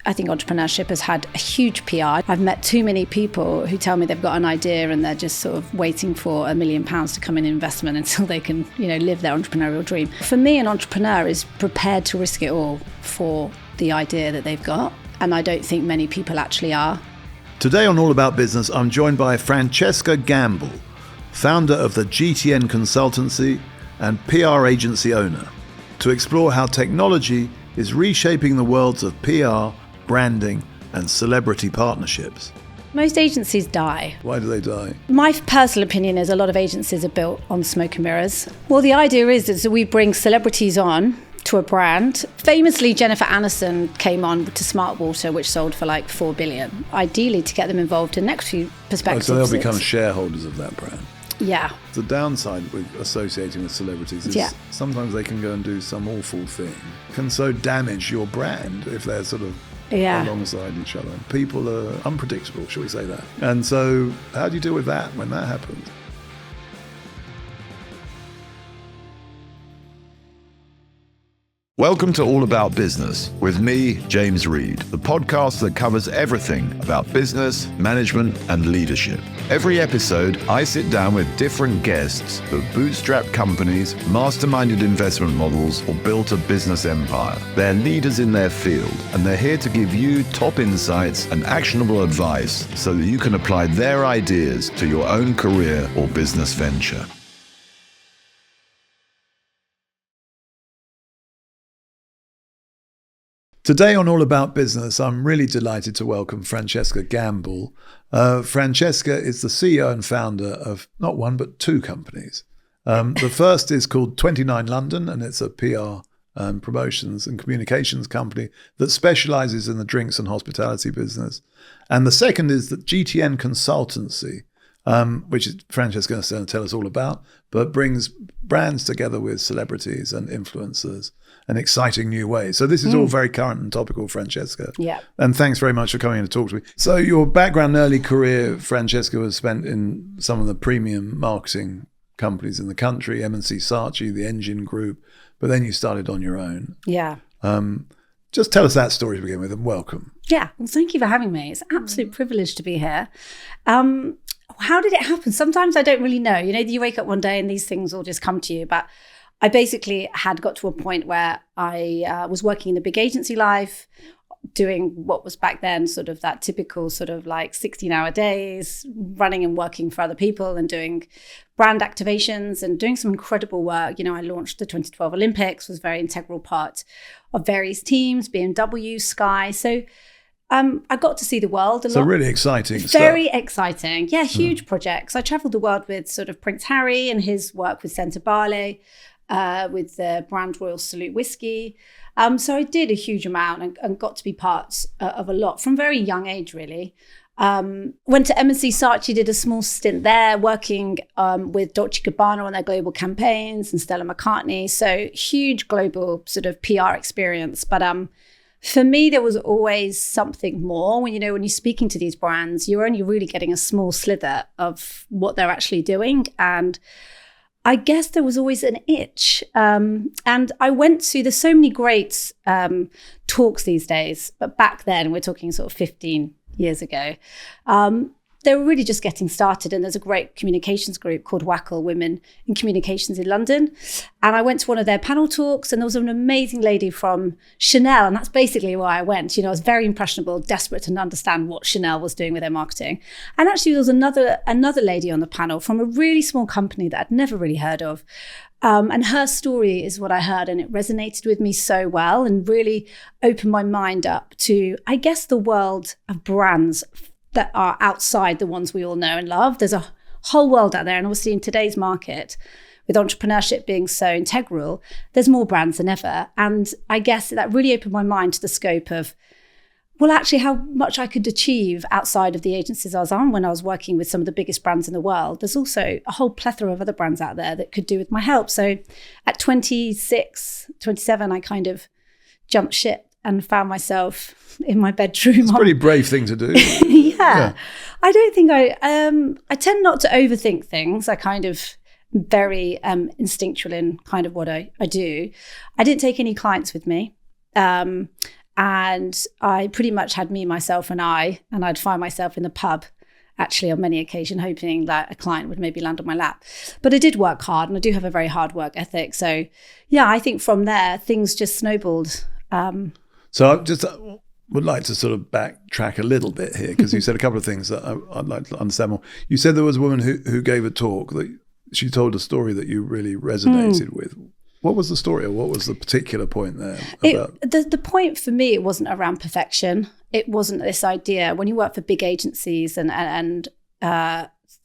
I think entrepreneurship has had a huge PR. I've met too many people who tell me they've got an idea and they're just sort of waiting for £1 million to come in investment until they can, live their entrepreneurial dream. For me, an entrepreneur is prepared to risk it all for the idea that they've got. And I don't think many people actually are. Today on All About Business, I'm joined by Francesca Gamble, founder of the GTN Consultancy and PR agency owner, to explore how technology is reshaping the worlds of PR, branding, and celebrity partnerships. Most agencies die. Why do they die? My personal opinion is a lot of agencies are built on smoke and mirrors. Well, the idea is that we bring celebrities on to a brand. Famously, Jennifer Aniston came on to Smart Water, which sold for like $4 billion. Ideally, to get them involved in next few perspectives. So they'll become shareholders of that brand. Yeah. The downside with associating with celebrities is sometimes they can go and do some awful thing. Can so damage your brand if they're sort of alongside each other. People are unpredictable, shall we say that? And so how do you deal with that when that happens? Welcome to All About Business with me, James Reed, the podcast that covers everything about business, management, and leadership. Every episode, I sit down with different guests who've bootstrapped companies, masterminded investment models, or built a business empire. They're leaders in their field, and they're here to give you top insights and actionable advice so that you can apply their ideas to your own career or business venture. Today on All About Business, I'm really delighted to welcome Francesca Gamble. Francesca is the CEO and founder of not one, but two companies. The first is called 29 London, and it's a PR promotions and communications company that specializes in the drinks and hospitality business. And the second is the GTN Consultancy, which is Francesca's going to tell us all about, but brings brands together with celebrities and influencers in exciting new ways. So this is all very current and topical, Francesca. Yeah. And thanks very much for coming in to talk to me. So your background and early career, Francesca, was spent in some of the premium marketing companies in the country, M&C Saatchi, the Engine Group, but then you started on your own. Yeah. Just tell us that story to begin with, and welcome. Yeah. Well, thank you for having me. It's an absolute privilege to be here. How did it happen? Sometimes I don't really know. You wake up one day and these things all just come to you. But I basically had got to a point where I was working in a big agency life, doing what was back then sort of that typical sort of like 16-hour days, running and working for other people and doing brand activations and doing some incredible work. I launched the 2012 Olympics, was a very integral part of various teams, BMW, Sky. So I got to see the world a lot. So really exciting stuff. Very exciting. Yeah, huge projects. I traveled the world with sort of Prince Harry and his work with Centre Barley, with the brand Royal Salute Whiskey. So I did a huge amount and got to be part of a lot from very young age, really. Went to M&C Saatchi, did a small stint there, working with Dolce Gabbana on their global campaigns and Stella McCartney. So huge global sort of PR experience. But for me, there was always something more. When you're speaking to these brands, you're only really getting a small slither of what they're actually doing. And I guess there was always an itch. And I went to, there's so many great talks these days, but back then, we're talking sort of 15 years ago, they were really just getting started. And there's a great communications group called WACL, Women in Communications in London. And I went to one of their panel talks, and there was an amazing lady from Chanel. And that's basically why I went. I was very impressionable, desperate to understand what Chanel was doing with their marketing. And actually, there was another lady on the panel from a really small company that I'd never really heard of. And her story is what I heard, and it resonated with me so well and really opened my mind up to, I guess, the world of brands that are outside the ones we all know and love. There's a whole world out there. And obviously in today's market, with entrepreneurship being so integral, there's more brands than ever. And I guess that really opened my mind to the scope of, well, actually how much I could achieve outside of the agencies I was on when I was working with some of the biggest brands in the world. There's also a whole plethora of other brands out there that could do with my help. So at 26, 27, I kind of jumped ship and found myself in my bedroom. It's a pretty brave thing to do. Yeah. I don't think I tend not to overthink things. I kind of very instinctual in kind of what I do. I didn't take any clients with me. And I pretty much had me, myself, and I'd find myself in the pub, actually on many occasions, hoping that a client would maybe land on my lap. But I did work hard, and I do have a very hard work ethic. So yeah, I think from there, things just snowballed. So I just would like to sort of backtrack a little bit here, because you said a couple of things that I'd like to understand more. You said there was a woman who gave a talk that she told a story that you really resonated with. What was the story, or what was the particular point there? The point for me, it wasn't around perfection. It wasn't this idea. When you work for big agencies and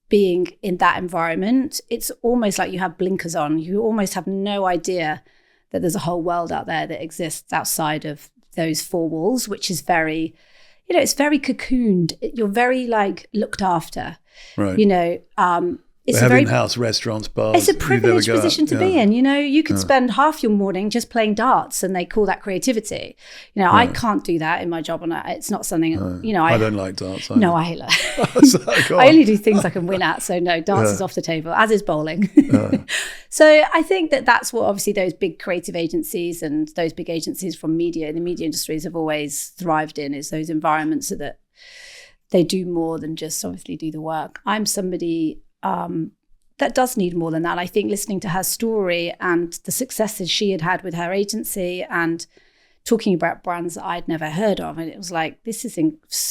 being in that environment, it's almost like you have blinkers on. You almost have no idea that there's a whole world out there that exists outside of those four walls, which is very, it's very cocooned. You're very looked after, right? It's they have in-house restaurants, bars. It's a privileged position to be in. You could spend half your morning just playing darts, and they call that creativity. I can't do that in my job, and it's not something. I don't like darts. No, I hate that. I only do things I can win at. So no, darts is off the table, as is bowling. So I think that's what obviously those big creative agencies and those big agencies from the media industries have always thrived in, is those environments so that they do more than just obviously do the work. I'm somebody that does need more than that. I think listening to her story and the successes she had with her agency, and talking about brands that I'd never heard of, and it was like, this is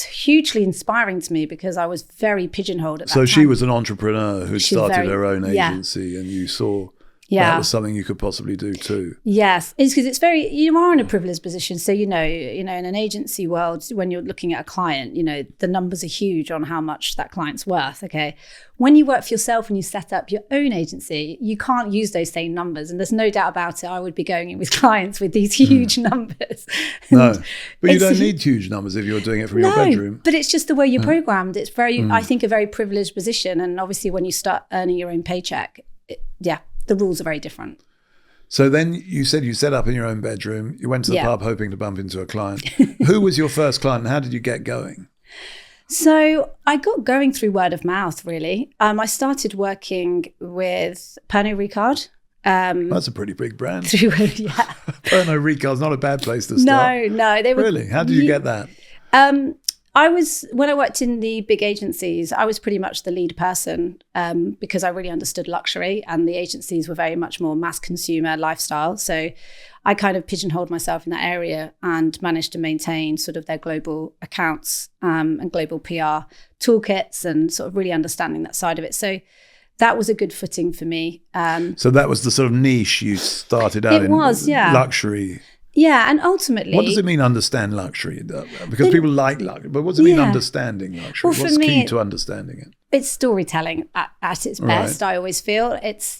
hugely inspiring to me, because I was very pigeonholed at that time. So she was an entrepreneur who started her own agency, and you saw that was something you could possibly do too. Yes, it's because you are in a privileged position. So, in an agency world, when you're looking at a client, the numbers are huge on how much that client's worth. Okay. When you work for yourself and you set up your own agency, you can't use those same numbers. And there's no doubt about it. I would be going in with clients with these huge numbers. No, but you don't need huge numbers if you're doing it from your bedroom. But it's just the way you're programmed. It's I think, a very privileged position. And obviously when you start earning your own paycheck, the rules are very different. So then you said you set up in your own bedroom. You went to the pub hoping to bump into a client. Who was your first client, and how did you get going? So I got going through word of mouth, really. I started working with Pernod Ricard. That's a pretty big brand. Pernod Ricard's not a bad place to start. No. They were, really? How did you get that? When I worked in the big agencies, I was pretty much the lead person because I really understood luxury, and the agencies were very much more mass consumer lifestyle. So I kind of pigeonholed myself in that area and managed to maintain sort of their global accounts and global PR toolkits, and sort of really understanding that side of it. So that was a good footing for me. So that was the sort of niche you started out in. It was, luxury. Yeah, and ultimately... What does it mean, understand luxury? Because people like luxury, but what does it mean, understanding luxury? Well, what's key to understanding it? It's storytelling at its best, I always feel. It's,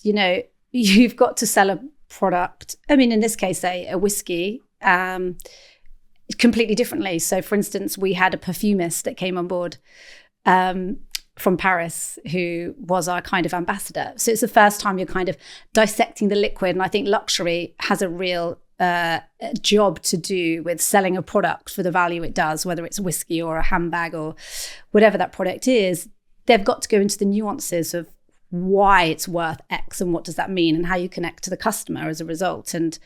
you've got to sell a product. I mean, in this case, say a whiskey, completely differently. So, for instance, we had a perfumist that came on board from Paris, who was our kind of ambassador. So it's the first time you're kind of dissecting the liquid. And I think luxury has a real job to do with selling a product for the value it does, whether it's whiskey or a handbag or whatever that product is. They've got to go into the nuances of why it's worth X and what does that mean, and how you connect to the customer as a result. And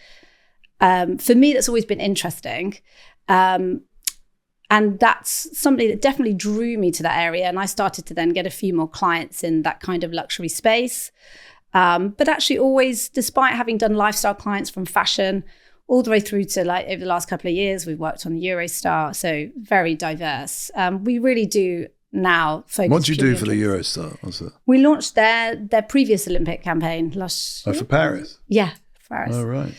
for me, that's always been interesting. And that's something that definitely drew me to that area. And I started to then get a few more clients in that kind of luxury space. But actually always, despite having done lifestyle clients from fashion all the way through to over the last couple of years, we've worked on Eurostar, so very diverse. We really do now focus. What did you do for the Eurostar? What's that? We launched their previous Olympic campaign last year. For Paris? Yeah, Paris. Oh, right.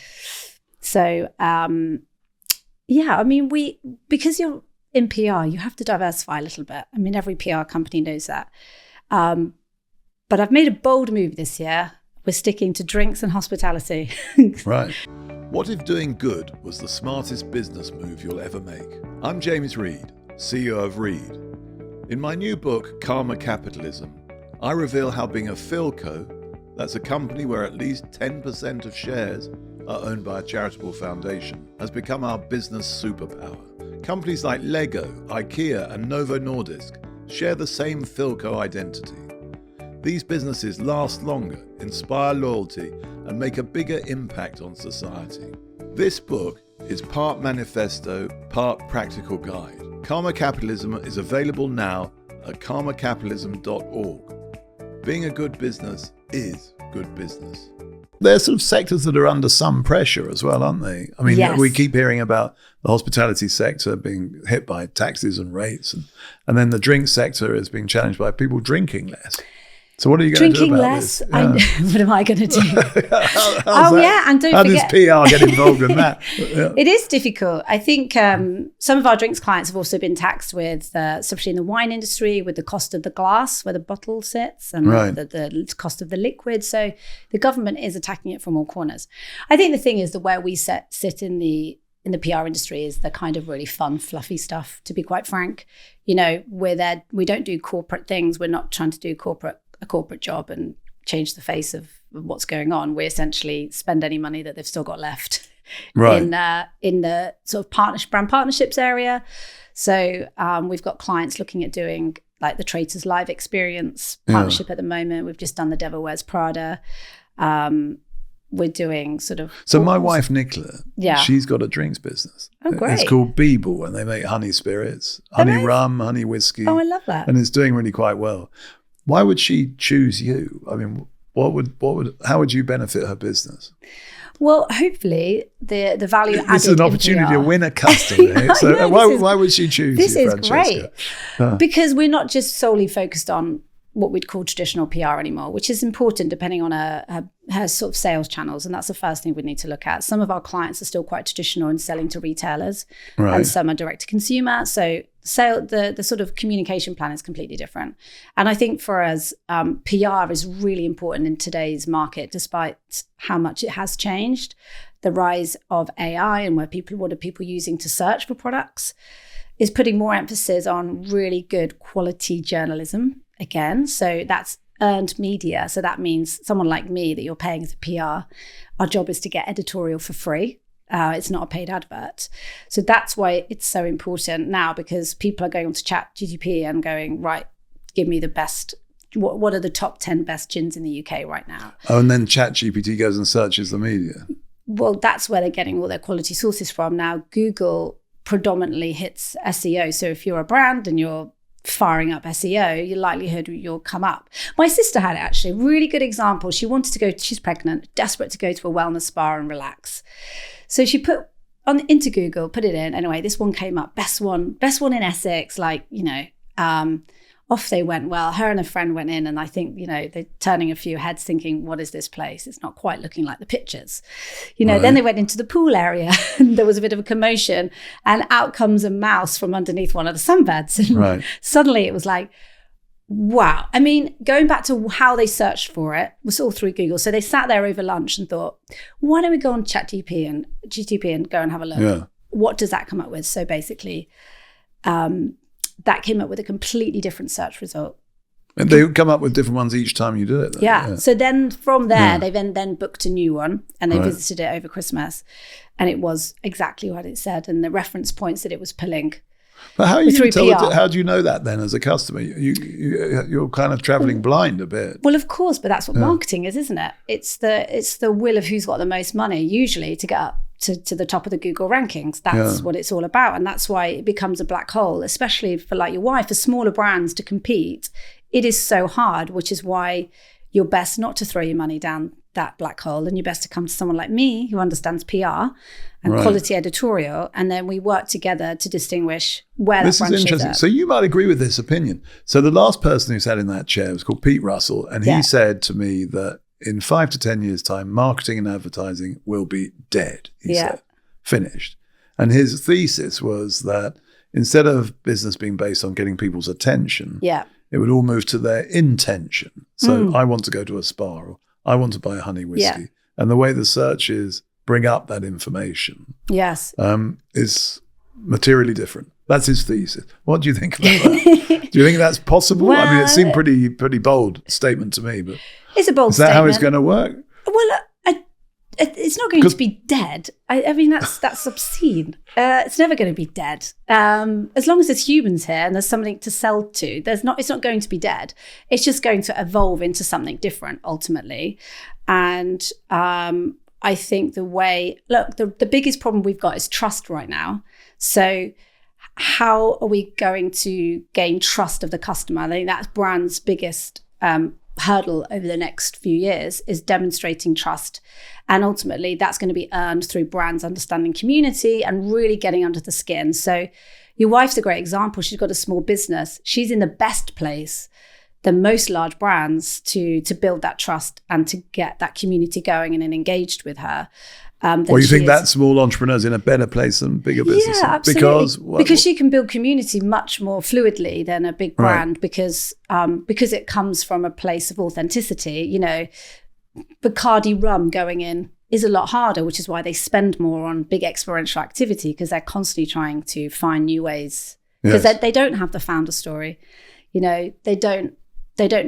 So, I mean, because you're in PR, you have to diversify a little bit. I mean, every PR company knows that. But I've made a bold move this year. We're sticking to drinks and hospitality. Right. What if doing good was the smartest business move you'll ever make? I'm James Reed, CEO of Reed. In my new book, Karma Capitalism, I reveal how being a Philco, that's a company where at least 10% of shares are owned by a charitable foundation, has become our business superpower. Companies like Lego, IKEA, and Novo Nordisk share the same Philco identity. These businesses last longer, inspire loyalty, and make a bigger impact on society. This book is part manifesto, part practical guide. Karma Capitalism is available now at karmacapitalism.org. Being a good business is good business. They're sort of sectors that are under some pressure as well, aren't they? I mean, yes. We keep hearing about the hospitality sector being hit by taxes and rates, and then the drink sector is being challenged by people drinking less. So what are you going to do about less, this? Yeah. What am I going to do? And How does PR get involved in that? Yeah. It is difficult. I think some of our drinks clients have also been taxed with, especially in the wine industry, with the cost of the glass where the bottle sits and the cost of the liquid. So the government is attacking it from all corners. I think the thing is that where we sit in the PR industry is the kind of really fun, fluffy stuff, to be quite frank. You know, we're there, we don't do corporate things. We're not trying to do a corporate job and change the face of what's going on. We essentially spend any money that they've still got left in the sort of brand partnerships area. So we've got clients looking at doing like the Traitors Live experience partnership at the moment. We've just done the Devil Wears Prada. We're doing sort of... So my wife, Nicola, she's got a drinks business. Oh, great. It's called Beeble, and they make honey spirits, honey rum, honey whiskey. Oh, I love that. And it's doing really quite well. Why would she choose you? I mean, how would you benefit her business? Well, hopefully the value added. This is an opportunity to win a customer. So why would she choose this you, is Francesca? Great. Because we're not just solely focused on what we'd call traditional PR anymore, which is important depending on her sort of sales channels. And that's the first thing we need to look at. Some of our clients are still quite traditional in selling to retailers, and some are direct to consumer. So the sort of communication plan is completely different. And I think for us, PR is really important in today's market, despite how much it has changed. The rise of AI and what are people using to search for products is putting more emphasis on really good quality journalism again. So that's earned media. So that means someone like me that you're paying as a PR, our job is to get editorial for free. It's not a paid advert. So that's why it's so important now, because people are going on to ChatGPT and going, right, give me the best, what are the top 10 best gins in the UK right now? Oh, and then ChatGPT goes and searches the media. Well, that's where they're getting all their quality sources from. Now, Google predominantly hits SEO. So if you're a brand and you're firing up SEO, your likelihood you'll come up. My sister had actually a really good example. She wanted to go, she's pregnant, desperate to go to a wellness spa and relax. So she put into Google, put it in. Anyway, this one came up, best one in Essex, like, you know, off they went. Well, her and a friend went in, and I think, you know, they're turning a few heads thinking, what is this place? It's not quite looking like the pictures. You know, Then they went into the pool area and there was a bit of a commotion, and out comes a mouse from underneath one of the sunbeds. And suddenly it was like, wow. I mean, going back to how they searched for it was all through Google. So they sat there over lunch and thought, why don't we go on GTP and go and have a look? Yeah. What does that come up with? So basically, that came up with a completely different search result. And they come up with different ones each time you do it. Then. Yeah. So then from there, they then booked a new one, and they visited it over Christmas, and it was exactly what it said, and the reference points that it was pulling. But how are you going to tell it? How do you know that then as a customer? You're kind of traveling blind a bit. Well, of course, but that's what marketing is, isn't it? It's the will of who's got the most money, usually, to get up to the top of the Google rankings. That's what it's all about. And that's why it becomes a black hole, especially for like your wife, for smaller brands to compete. It is so hard, which is why you're best not to throw your money down that black hole, and you're best to come to someone like me who understands PR and quality editorial, and then we work together to distinguish where that branch is. This is interesting. So you might agree with this opinion. So the last person who sat in that chair was called Pete Russell, and he said to me that in 5 to 10 years' time, marketing and advertising will be dead, he said, finished. And his thesis was that instead of business being based on getting people's attention, it would all move to their intention. So I want to go to a spa, or I want to buy a honey whiskey. And the way the searches bring up that information is materially different. That's his thesis. What do you think about that? Do you think that's possible? Well, I mean, it seemed pretty bold statement to me, but it's a bold statement. Is that how it's going to work? Well, it's not going to be dead. I mean, that's obscene. It's never going to be dead. As long as there's humans here and there's something to sell to, it's not going to be dead. It's just going to evolve into something different ultimately. And I think the biggest problem we've got is trust right now. So how are we going to gain trust of the customer? I think that's brands' biggest hurdle over the next few years, is demonstrating trust. And ultimately, that's going to be earned through brands understanding community and really getting under the skin. So your wife's a great example. She's got a small business. She's in the best place than most large brands to build that trust and to get that community going and engaged with her. Well, you think that small entrepreneur's in a better place than bigger businesses? Yeah, absolutely. Because she can build community much more fluidly than a big brand, right. because it comes from a place of authenticity. You know, Bacardi rum going in is a lot harder, which is why they spend more on big experiential activity, because they're constantly trying to find new ways. Because they don't have the founder story. You know, they don't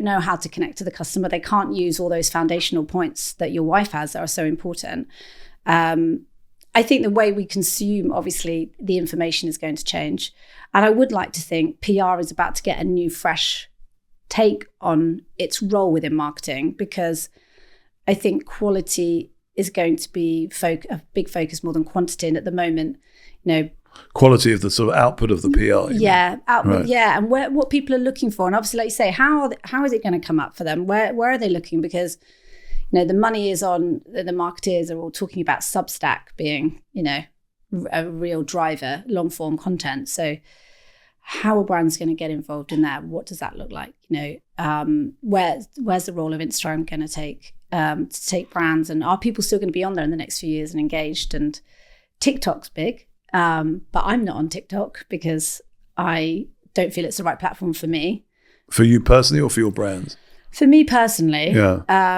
know how to connect to the customer. They can't use all those foundational points that your wife has that are so important. I think the way we consume, obviously, the information is going to change. And I would like to think PR is about to get a new, fresh take on its role within marketing, because I think quality is going to be a big focus more than quantity. And at the moment, you know, quality of the sort of output of the PR. Output, right. Yeah. And what people are looking for. And obviously, like you say, how is it going to come up for them? Where are they looking? Because you know, the money is on, the marketeers are all talking about Substack being, you know, a real driver, long form content. So how are brands going to get involved in that? What does that look like? You know, where's the role of Instagram going to take brands? And are people still going to be on there in the next few years and engaged? And TikTok's big, but I'm not on TikTok because I don't feel it's the right platform for me. For you personally or for your brands? For me personally, yeah.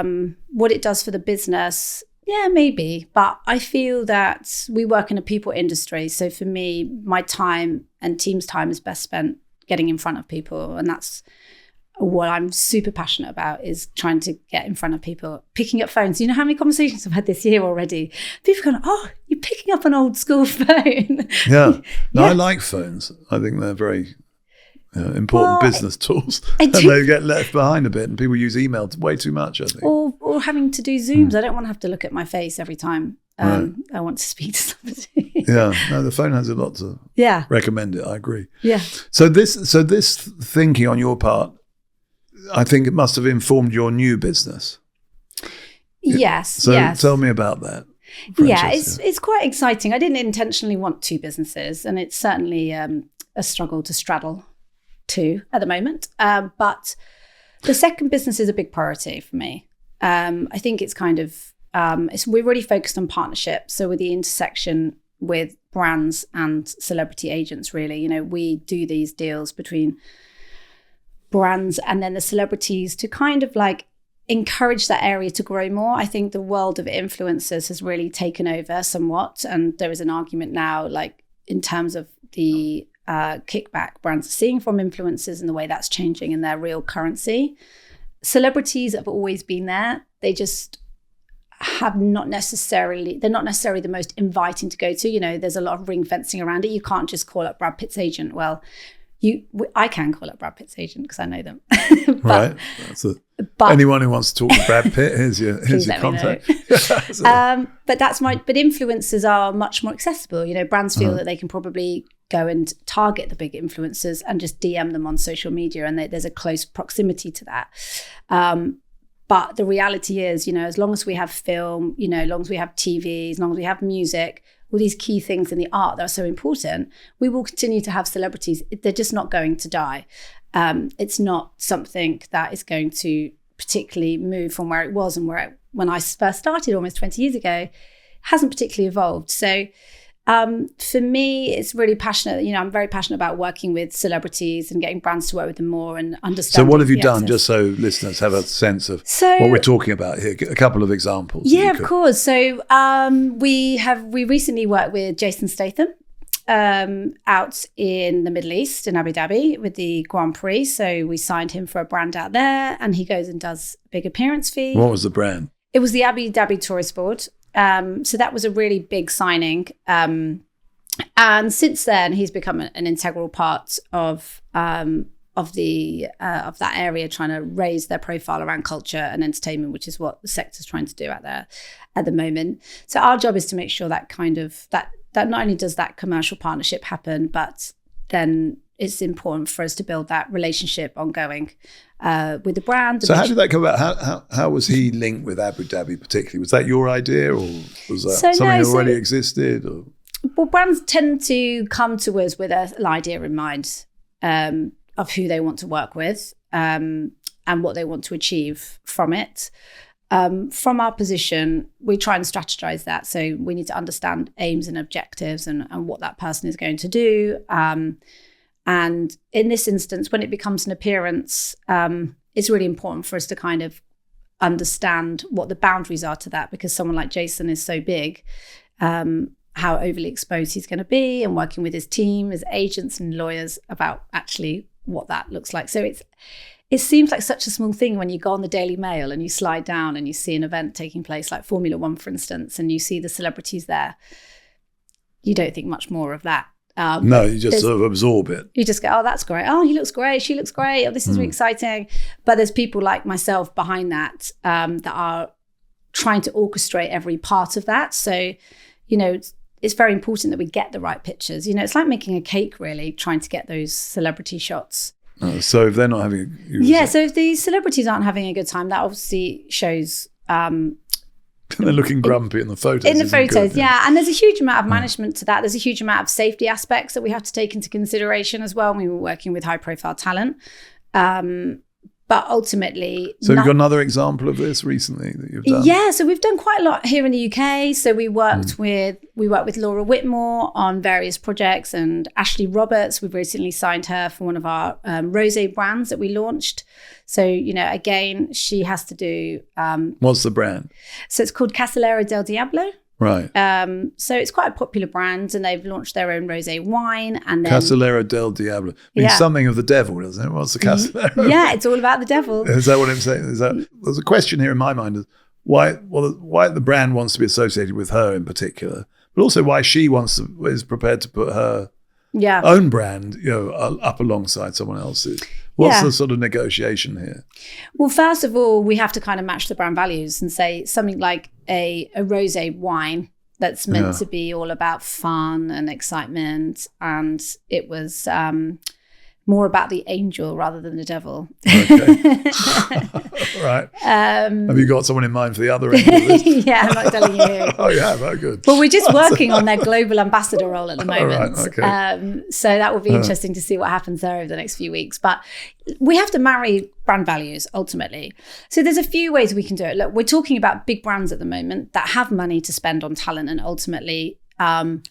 What it does for the business, yeah, maybe. But I feel that we work in a people industry. So for me, my time and team's time is best spent getting in front of people. And that's what I'm super passionate about, is trying to get in front of people, picking up phones. You know how many conversations I've had this year already? People going, oh, you're picking up an old school phone. Yeah. No, I like phones. I think they're very important business tools, and they get left behind a bit, and people use email way too much, I think. Or having to do Zooms. I don't want to have to look at my face every time I want to speak to somebody. Yeah, no, the phone has a lot to recommend it. I agree. Yeah. So this thinking on your part, I think it must have informed your new business. Yes. So tell me about that, Francesca. Yeah, it's quite exciting. I didn't intentionally want two businesses, and it's certainly a struggle to straddle two at the moment, but the second business is a big priority for me. I think it's kind of we're really focused on partnership, so with the intersection with brands and celebrity agents, really, you know, we do these deals between brands and then the celebrities to kind of like encourage that area to grow more. I think the world of influencers has really taken over somewhat, and there is an argument now, like in terms of the kickback brands are seeing from influencers and the way that's changing in their real currency. Celebrities have always been there. They just they're not necessarily the most inviting to go to. You know, there's a lot of ring fencing around it. You can't just call up Brad Pitt's agent. Well, I can call up Brad Pitt's agent because I know them. Right. But anyone who wants to talk to Brad Pitt, here's your contact. But influencers are much more accessible. You know, brands feel that they can probably go and target the big influencers and just DM them on social media, and there's a close proximity to that. But the reality is, you know, as long as we have film, you know, as long as we have TV, as long as we have music, all these key things in the art that are so important, we will continue to have celebrities. They're just not going to die. It's not something that is going to particularly move from where it was and when I first started almost 20 years ago, hasn't particularly evolved. So for me, it's really passionate. You know, I'm very passionate about working with celebrities and getting brands to work with them more and understanding. So what have you done, just so listeners have a sense of what we're talking about here? A couple of examples. Yeah, of course. So we recently worked with Jason Statham out in the Middle East in Abu Dhabi with the Grand Prix. So we signed him for a brand out there, and he goes and does a big appearance fee. What was the brand? It was the Abu Dhabi Tourist Board. So that was a really big signing. And since then, he's become an integral part of of that area, trying to raise their profile around culture and entertainment, which is what the sector's trying to do out there at the moment. So our job is to make sure that that not only does that commercial partnership happen, but then it's important for us to build that relationship ongoing with the brand. So how did that come about? How was he linked with Abu Dhabi particularly? Was that your idea, or was that something that already existed? Or? Well, brands tend to come to us with an idea in mind of who they want to work with and what they want to achieve from it. From our position, we try and strategize that. So we need to understand aims and objectives and what that person is going to do. And in this instance, when it becomes an appearance, it's really important for us to kind of understand what the boundaries are to that, because someone like Jason is so big, how overly exposed he's going to be, and working with his team, his agents and lawyers about actually what that looks like. So it seems like such a small thing when you go on the Daily Mail and you slide down and you see an event taking place like Formula One, for instance, and you see the celebrities there. You don't think much more of that. No, you just sort of absorb it. You just go, oh, that's great. Oh, he looks great. She looks great. Oh, this is really exciting. But there's people like myself behind that that are trying to orchestrate every part of that. So, it's very important that we get the right pictures. It's like making a cake, really, trying to get those celebrity shots. So if they're not having... So if the celebrities aren't having a good time, that obviously shows... they're looking grumpy in the photos. In the photos, yeah. And there's a huge amount of management to that. There's a huge amount of safety aspects that we have to take into consideration as well when we were working with high-profile talent. But ultimately... So you've got another example of this recently that you've done? Yeah, so we've done quite a lot here in the UK. So we worked with Laura Whitmore on various projects, and Ashley Roberts, we've recently signed her for one of our rosé brands that we launched. So, again, she has to do... What's the brand? So it's called Castellera del Diablo. Right. So it's quite a popular brand, and they've launched their own rosé wine. And then Castellera del Diablo means something of the devil, doesn't it? What's the Castellera? Yeah, it's all about the devil. Is that what I'm saying? There's a question here in my mind is why the brand wants to be associated with her in particular, but also why she is prepared to put her own brand, up alongside someone else's. What's the sort of negotiation here? Well, first of all, we have to kind of match the brand values and say something like a rosé wine that's meant to be all about fun and excitement. And it was more about the angel rather than the devil. Okay. Right. Have you got someone in mind for the other end of this? Yeah, I'm not telling you. Oh, yeah, very good. Well, we're just working on their global ambassador role at the moment. Right, okay. So that will be interesting to see what happens there over the next few weeks. But we have to marry brand values ultimately. So there's a few ways we can do it. Look, we're talking about big brands at the moment that have money to spend on talent, and ultimately...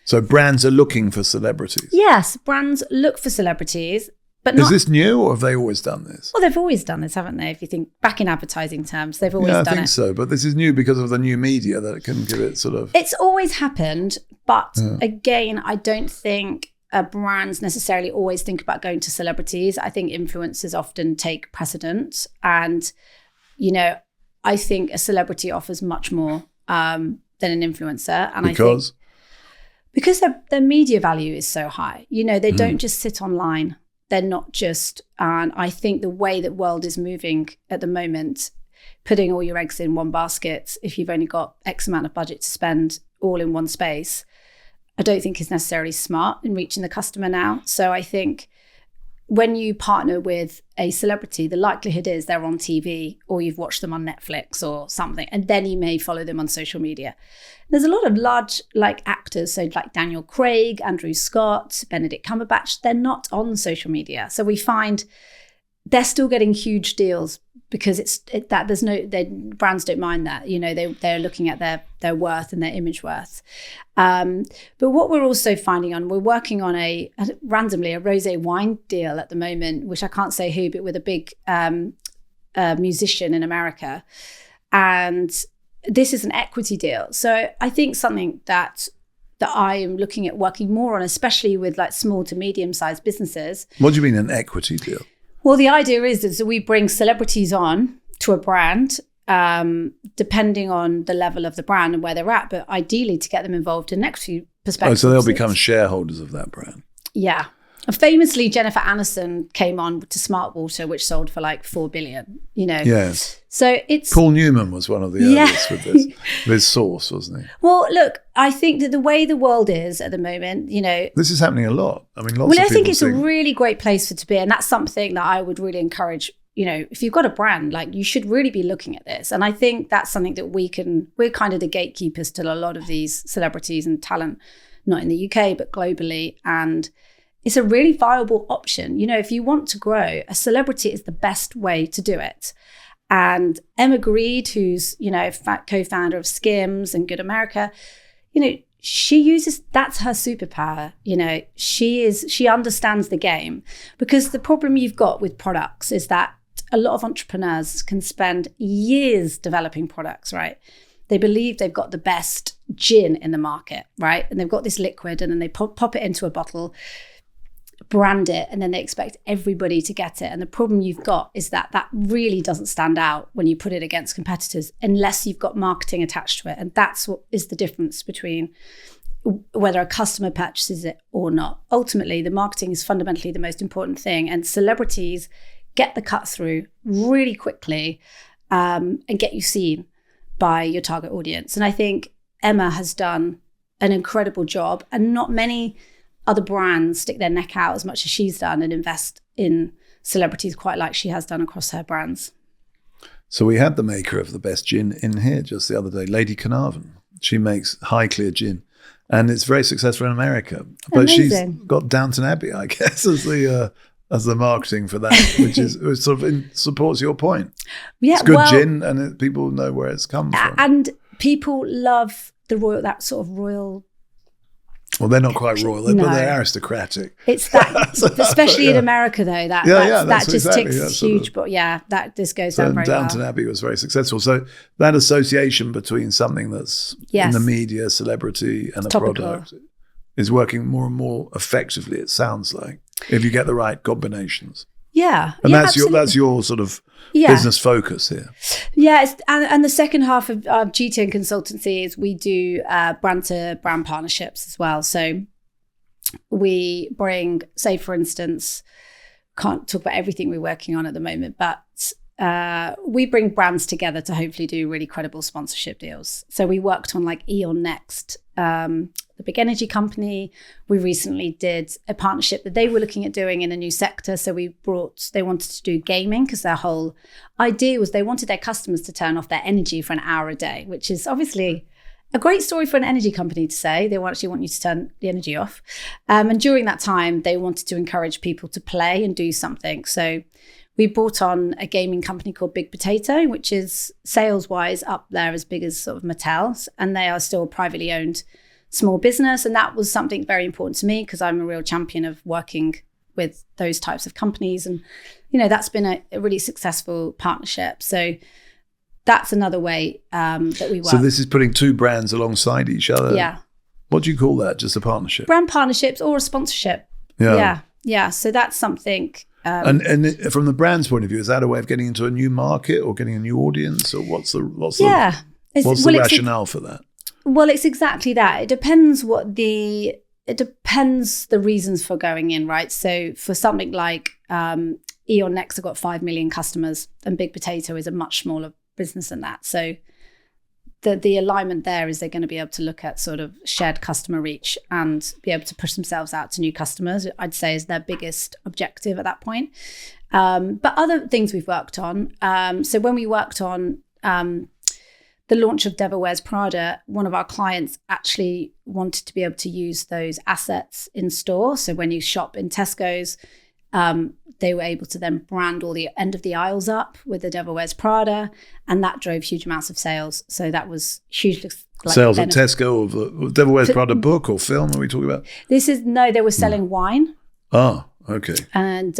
so brands are looking for celebrities? Yes, brands look for celebrities. But is this new, or have they always done this? Well, they've always done this, haven't they? If you think back in advertising terms, they've always done it. I think so. But this is new because of the new media that can give it sort of... It's always happened. But again, I don't think brands necessarily always think about going to celebrities. I think influencers often take precedent. And, I think a celebrity offers much more than an influencer. And because their media value is so high. They don't just sit online. They're not just, and I think the way that world is moving at the moment, putting all your eggs in one basket, if you've only got X amount of budget to spend all in one space, I don't think is necessarily smart in reaching the customer now. So I think when you partner with a celebrity, the likelihood is they're on TV or you've watched them on Netflix or something, and then you may follow them on social media. There's a lot of large actors, so like Daniel Craig, Andrew Scott, Benedict Cumberbatch, they're not on social media. So we find they're still getting huge deals because brands don't mind that. They're looking at their worth and their image worth. But what we're also finding we're working on randomly a rosé wine deal at the moment, which I can't say who, but with a big musician in America. And this is an equity deal. So I think something that I am looking at working more on, especially with small to medium-sized businesses. What do you mean an equity deal? Well, the idea is that we bring celebrities on to a brand, depending on the level of the brand and where they're at, but ideally to get them involved in equity perspectives. Oh, so they'll become shareholders of that brand. Yeah. Famously, Jennifer Aniston came on to Smart Water, which sold for like 4 billion, Yes. So it's... Paul Newman was one of the earliest with this. With his sauce, wasn't he? Well, look, I think that the way the world is at the moment, This is happening a lot. I mean, lots of people... Well, I think it's a really great place to be. And that's something that I would really encourage, if you've got a brand, like you should really be looking at this. And I think that's something that we're kind of the gatekeepers to a lot of these celebrities and talent, not in the UK, but globally. And it's a really viable option. If you want to grow, a celebrity is the best way to do it. And Emma Greed, who's, co-founder of Skims and Good America, she uses, that's her superpower. She understands the game, because the problem you've got with products is that a lot of entrepreneurs can spend years developing products, right? They believe they've got the best gin in the market, right? And they've got this liquid, and then they pop it into a bottle, brand it, and then they expect everybody to get it. And the problem you've got is that really doesn't stand out when you put it against competitors unless you've got marketing attached to it. And that's what is the difference between whether a customer purchases it or not. Ultimately, the marketing is fundamentally the most important thing, and celebrities get the cut through really quickly and get you seen by your target audience. And I think Emma has done an incredible job, and not many other brands stick their neck out as much as she's done and invest in celebrities quite like she has done across her brands. So we had the maker of the best gin in here just the other day, Lady Carnarvon. She makes high clear gin, and it's very successful in America. But Amazing. She's got Downton Abbey, I guess, as the marketing for that, which sort of supports your point. Yeah, it's good gin, and people know where it's come from. And people love that sort of royal. Well, they're not quite royal, but they're aristocratic. It's that, especially in America, though. That just exactly, ticks huge. But this goes down very well. Downton Abbey was very successful. So that association between something that's in the media, celebrity, and a product is working more and more effectively. It sounds like, if you get the right combinations. Yeah, and that's your sort of business focus here. Yeah, and the second half of GTN Consultancy is we do brand-to-brand partnerships as well. So we bring, say, for instance, can't talk about everything we're working on at the moment, but we bring brands together to hopefully do really credible sponsorship deals. So we worked on like Eon Next, the big energy company. We recently did a partnership that they were looking at doing in a new sector. So they wanted to do gaming, because their whole idea was they wanted their customers to turn off their energy for an hour a day, which is obviously a great story for an energy company to say. They actually want you to turn the energy off. And during that time, they wanted to encourage people to play and do something. So we brought on a gaming company called Big Potato, which is sales-wise up there as big as sort of Mattel's, and they are still a privately owned small business. And that was something very important to me, because I'm a real champion of working with those types of companies. And, that's been a really successful partnership. So that's another way that we work. So this is putting two brands alongside each other. Yeah. What do you call that? Just a partnership? Brand partnerships or a sponsorship. Yeah. So that's something. And from the brand's point of view, is that a way of getting into a new market or getting a new audience, or what's the rationale for that? Well, it's exactly that. It depends the reasons for going in, right? So for something like Eon Next have got 5 million customers, and Big Potato is a much smaller business than that. So the alignment there is they're going to be able to look at sort of shared customer reach and be able to push themselves out to new customers, I'd say, is their biggest objective at that point. But other things we've worked on. So when we worked on the launch of Devil Wears Prada, one of our clients actually wanted to be able to use those assets in store. So when you shop in Tesco's, they were able to then brand all the end of the aisles up with the Devil Wears Prada, and that drove huge amounts of sales. So that was hugely sales at Tesco of the Devil Wears Prada book or film. Are we talking about? They were selling wine. Oh, okay. And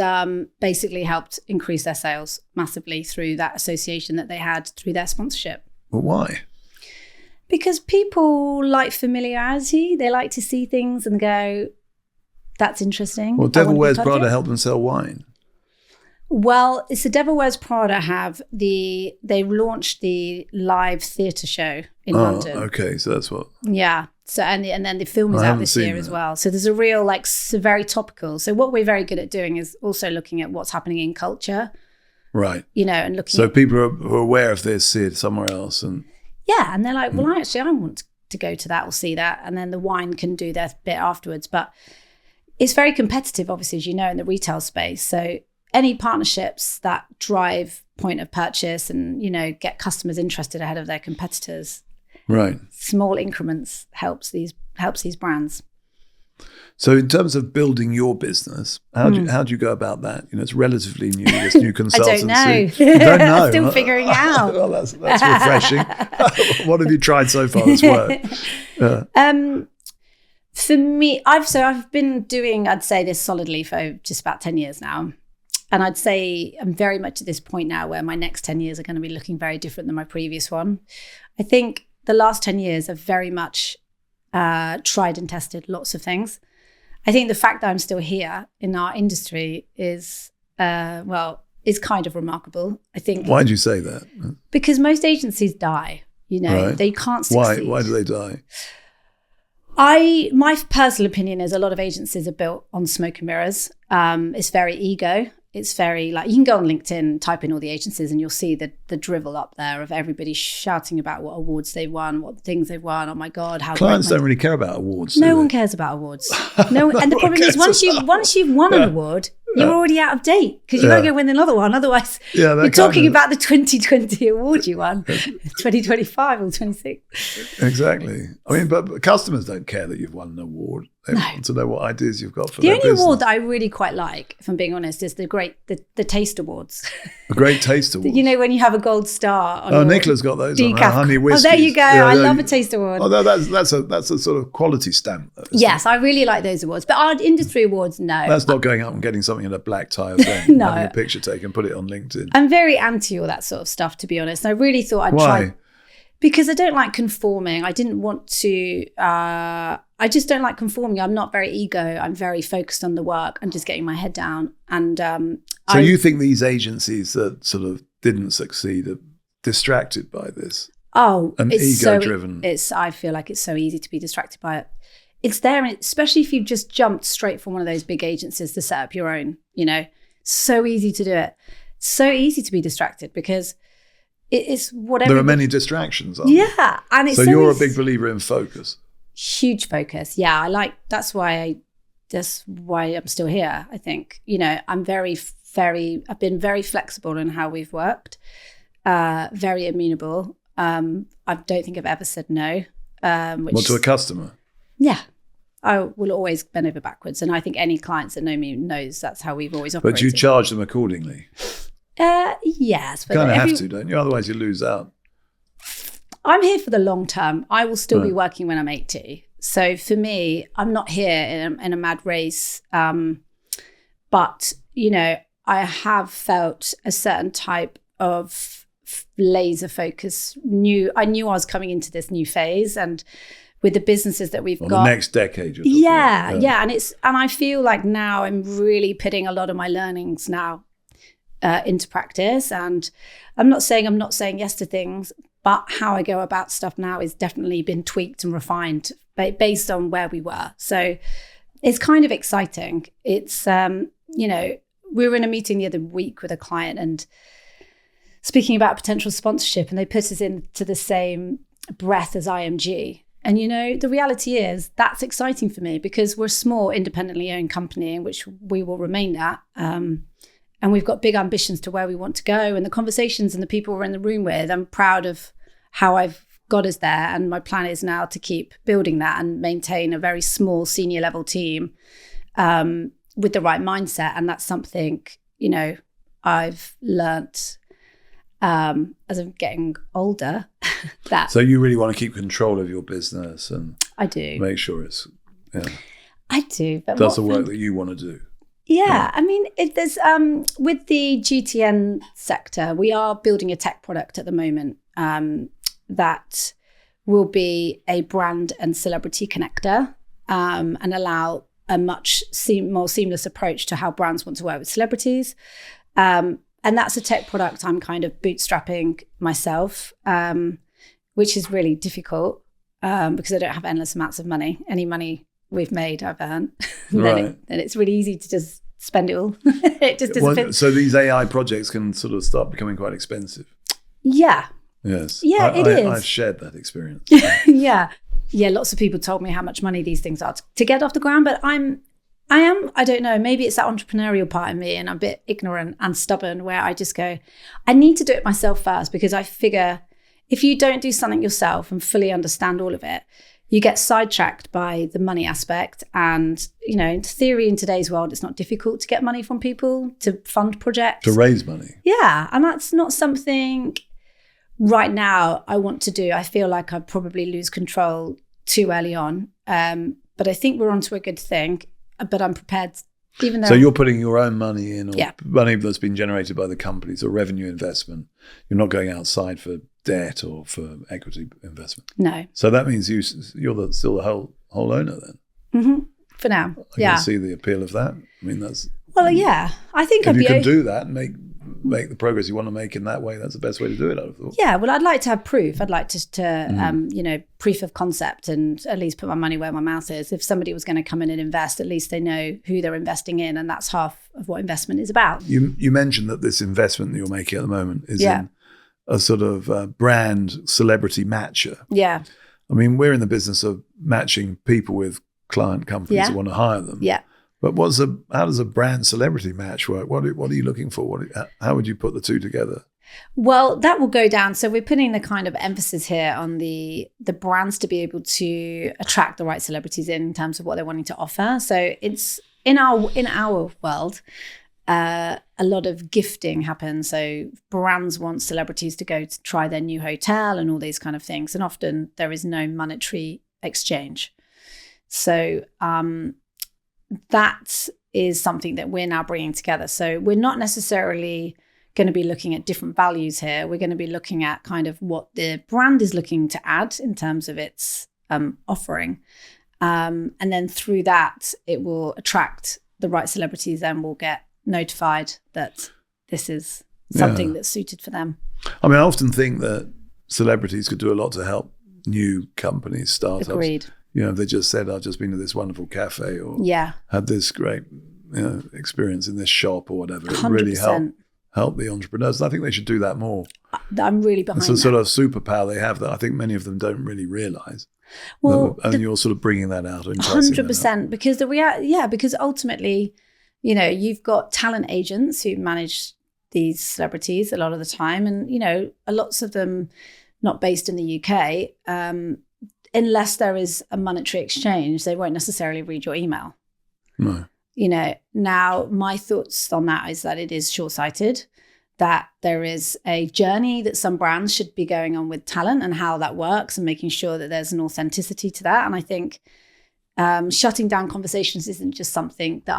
basically helped increase their sales massively through that association that they had through their sponsorship. Well, why? Because people like familiarity. They like to see things and go, that's interesting. Well, Devil Wears Prada helped them sell wine. Well, it's the Devil Wears Prada they launched the live theatre show in London. Oh, okay. So that's what. Yeah. So and then the film is out this year as well. So there's a real very topical. So what we're very good at doing is also looking at what's happening in culture. Right. And looking. So people are aware of this, see it somewhere else, and and they're like, well, I want to go to that or see that, and then the wine can do their bit afterwards. But it's very competitive, obviously, as you know, in the retail space. So any partnerships that drive point of purchase and get customers interested ahead of their competitors. Right. Small increments helps these brands. So in terms of building your business, how do you go about that? It's relatively new, this new consultancy. I don't know. You don't know? Still figuring it out. Well, that's refreshing. What have you tried so far that's worked? For me, I've been doing, I'd say, this solidly for just about 10 years now. And I'd say I'm very much at this point now where my next 10 years are going to be looking very different than my previous one. I think the last 10 years have very much tried and tested lots of things. I think the fact that I'm still here in our industry is kind of remarkable. I think. Why do you say that? Because most agencies die. Right. They can't succeed. Why do they die? My personal opinion is a lot of agencies are built on smoke and mirrors. It's very ego. It's very you can go on LinkedIn, type in all the agencies, and you'll see the drivel up there of everybody shouting about what awards they won, what things they've won. Oh my God, how clients don't really care about awards. No one cares about awards. No, and the problem is once you've won an award, you're already out of date because you've got to go win another one. Otherwise, you're talking about the 2020 award you won, 2025 or 26. Exactly. I mean, but customers don't care that you've won an award. They want to know what ideas you've got for their business. The only award that I really quite like, if I'm being honest, is the Taste Awards. The Great Taste Awards. When you have a gold star on Nicola's got those on honey whiskies. Oh, there you go. I love a Taste Award. Oh, that's a sort of quality stamp. Yes, I really like those awards. But our industry awards, no. That's not going up and getting something in a black tie or something, having a picture taken, put it on LinkedIn. I'm very anti all that sort of stuff, to be honest. I really thought I'd try. Because I don't like conforming. I didn't want to, I just don't like conforming. I'm not very ego. I'm very focused on the work and just getting my head down. And so you think these agencies that sort of didn't succeed are distracted by this? Oh, and ego-driven. I feel like it's so easy to be distracted by it. It's there, especially if you've just jumped straight from one of those big agencies to set up your own, so easy to do it. So easy to be distracted because it's whatever. There are many distractions, aren't there? Yeah. And it's so you're a big believer in focus. Huge focus. Yeah. That's why I'm still here. I think, I'm I've been very flexible in how we've worked, very amenable. I don't think I've ever said no. To a customer? Yeah. I will always bend over backwards. And I think any clients that know me knows that's how we've always operated. But you charge them accordingly? Yes. But you kind of have to, don't you? Otherwise you lose out. I'm here for the long term. I will still be working when I'm 80. So for me, I'm not here in a mad race. But, I have felt a certain type of laser focus. I knew I was coming into this new phase, and with the businesses that we've got. The next decade. Yeah. And I feel like now I'm really putting a lot of my learnings now into practice. And I'm not saying yes to things, but how I go about stuff now is definitely been tweaked and refined based on where we were. So it's kind of exciting. It's, we were in a meeting the other week with a client and speaking about potential sponsorship, and they put us into the same breath as IMG. And, the reality is that's exciting for me because we're a small, independently owned company in which we will remain that. And we've got big ambitions to where we want to go. And the conversations and the people we're in the room with, I'm proud of how I've got us there. And my plan is now to keep building that and maintain a very small senior level team with the right mindset. And that's something, I've learnt as I'm getting older. So you really want to keep control of your business and I do make sure it's I do. But that's the work that you want to do. Yeah, I mean, there's with the GTN sector, we are building a tech product at the moment that will be a brand and celebrity connector and allow a much more seamless approach to how brands want to work with celebrities. And that's a tech product I'm kind of bootstrapping myself, which is really difficult. because I don't have endless amounts of money. Any money we've made, I've earned. Right. Then it's really easy to just spend it all. It just disappears. So these AI projects can sort of start becoming quite expensive. Yeah. Yes. Yeah, it is. I've shared that experience. Yeah. Lots of people told me how much money these things are to get off the ground, but I don't know, maybe it's that entrepreneurial part in me, and I'm a bit ignorant and stubborn, where I just go, I need to do it myself first, because I figure if you don't do something yourself and fully understand all of it, you get sidetracked by the money aspect. And, in theory, in today's world, it's not difficult to get money from people to fund projects. To raise money. Yeah. And that's not something right now I want to do. I feel like I'd probably lose control too early on. But I think we're onto a good thing. But I'm prepared, even though... So you're putting your own money in, or Yeah. money that's been generated by the companies, or revenue investment. You're not going outside for debt or for equity investment. No. So that means you're still the whole owner then. Mm-hmm. For now. I can see the appeal of that. I mean, that's... Well, yeah. I think if you can do that and make the progress you want to make in that way, that's the best way to do it, I would have thought. Yeah, well, I'd like to have proof. I'd like to proof of concept, and at least put my money where my mouth is. If somebody was going to come in and invest, at least they know who they're investing in, and that's half of what investment is about. You mentioned that this investment that you're making at the moment is in a sort of brand celebrity matcher. Yeah. I mean, we're in the business of matching people with client companies that want to hire them. Yeah. But how does a brand celebrity match work? What are you looking for? How would you put the two together? Well, that will go down. So we're putting the kind of emphasis here on the brands to be able to attract the right celebrities in terms of what they're wanting to offer. So it's in our world, a lot of gifting happens. So brands want celebrities to go to try their new hotel and all these kind of things. And often there is no monetary exchange. So that is something that we're now bringing together. So we're not necessarily going to be looking at different values here. We're going to be looking at kind of what the brand is looking to add in terms of its offering. And then through that, it will attract the right celebrities, and will get notified that this is something that's suited for them. I mean, I often think that celebrities could do a lot to help new companies, startups. Agreed. They just said, I've just been to this wonderful cafe, or had this great experience in this shop or whatever. It 100%. really help the entrepreneurs. And I think they should do that more. I'm really behind that. It's a sort of superpower they have that I think many of them don't really realise. Well, you're sort of bringing that out. 100%. Because because ultimately, you've got talent agents who manage these celebrities a lot of the time. And, lots of them not based in the UK, unless there is a monetary exchange, they won't necessarily read your email. No. Now my thoughts on that is that it is short-sighted, that there is a journey that some brands should be going on with talent and how that works, and making sure that there's an authenticity to that. And I think shutting down conversations isn't just something that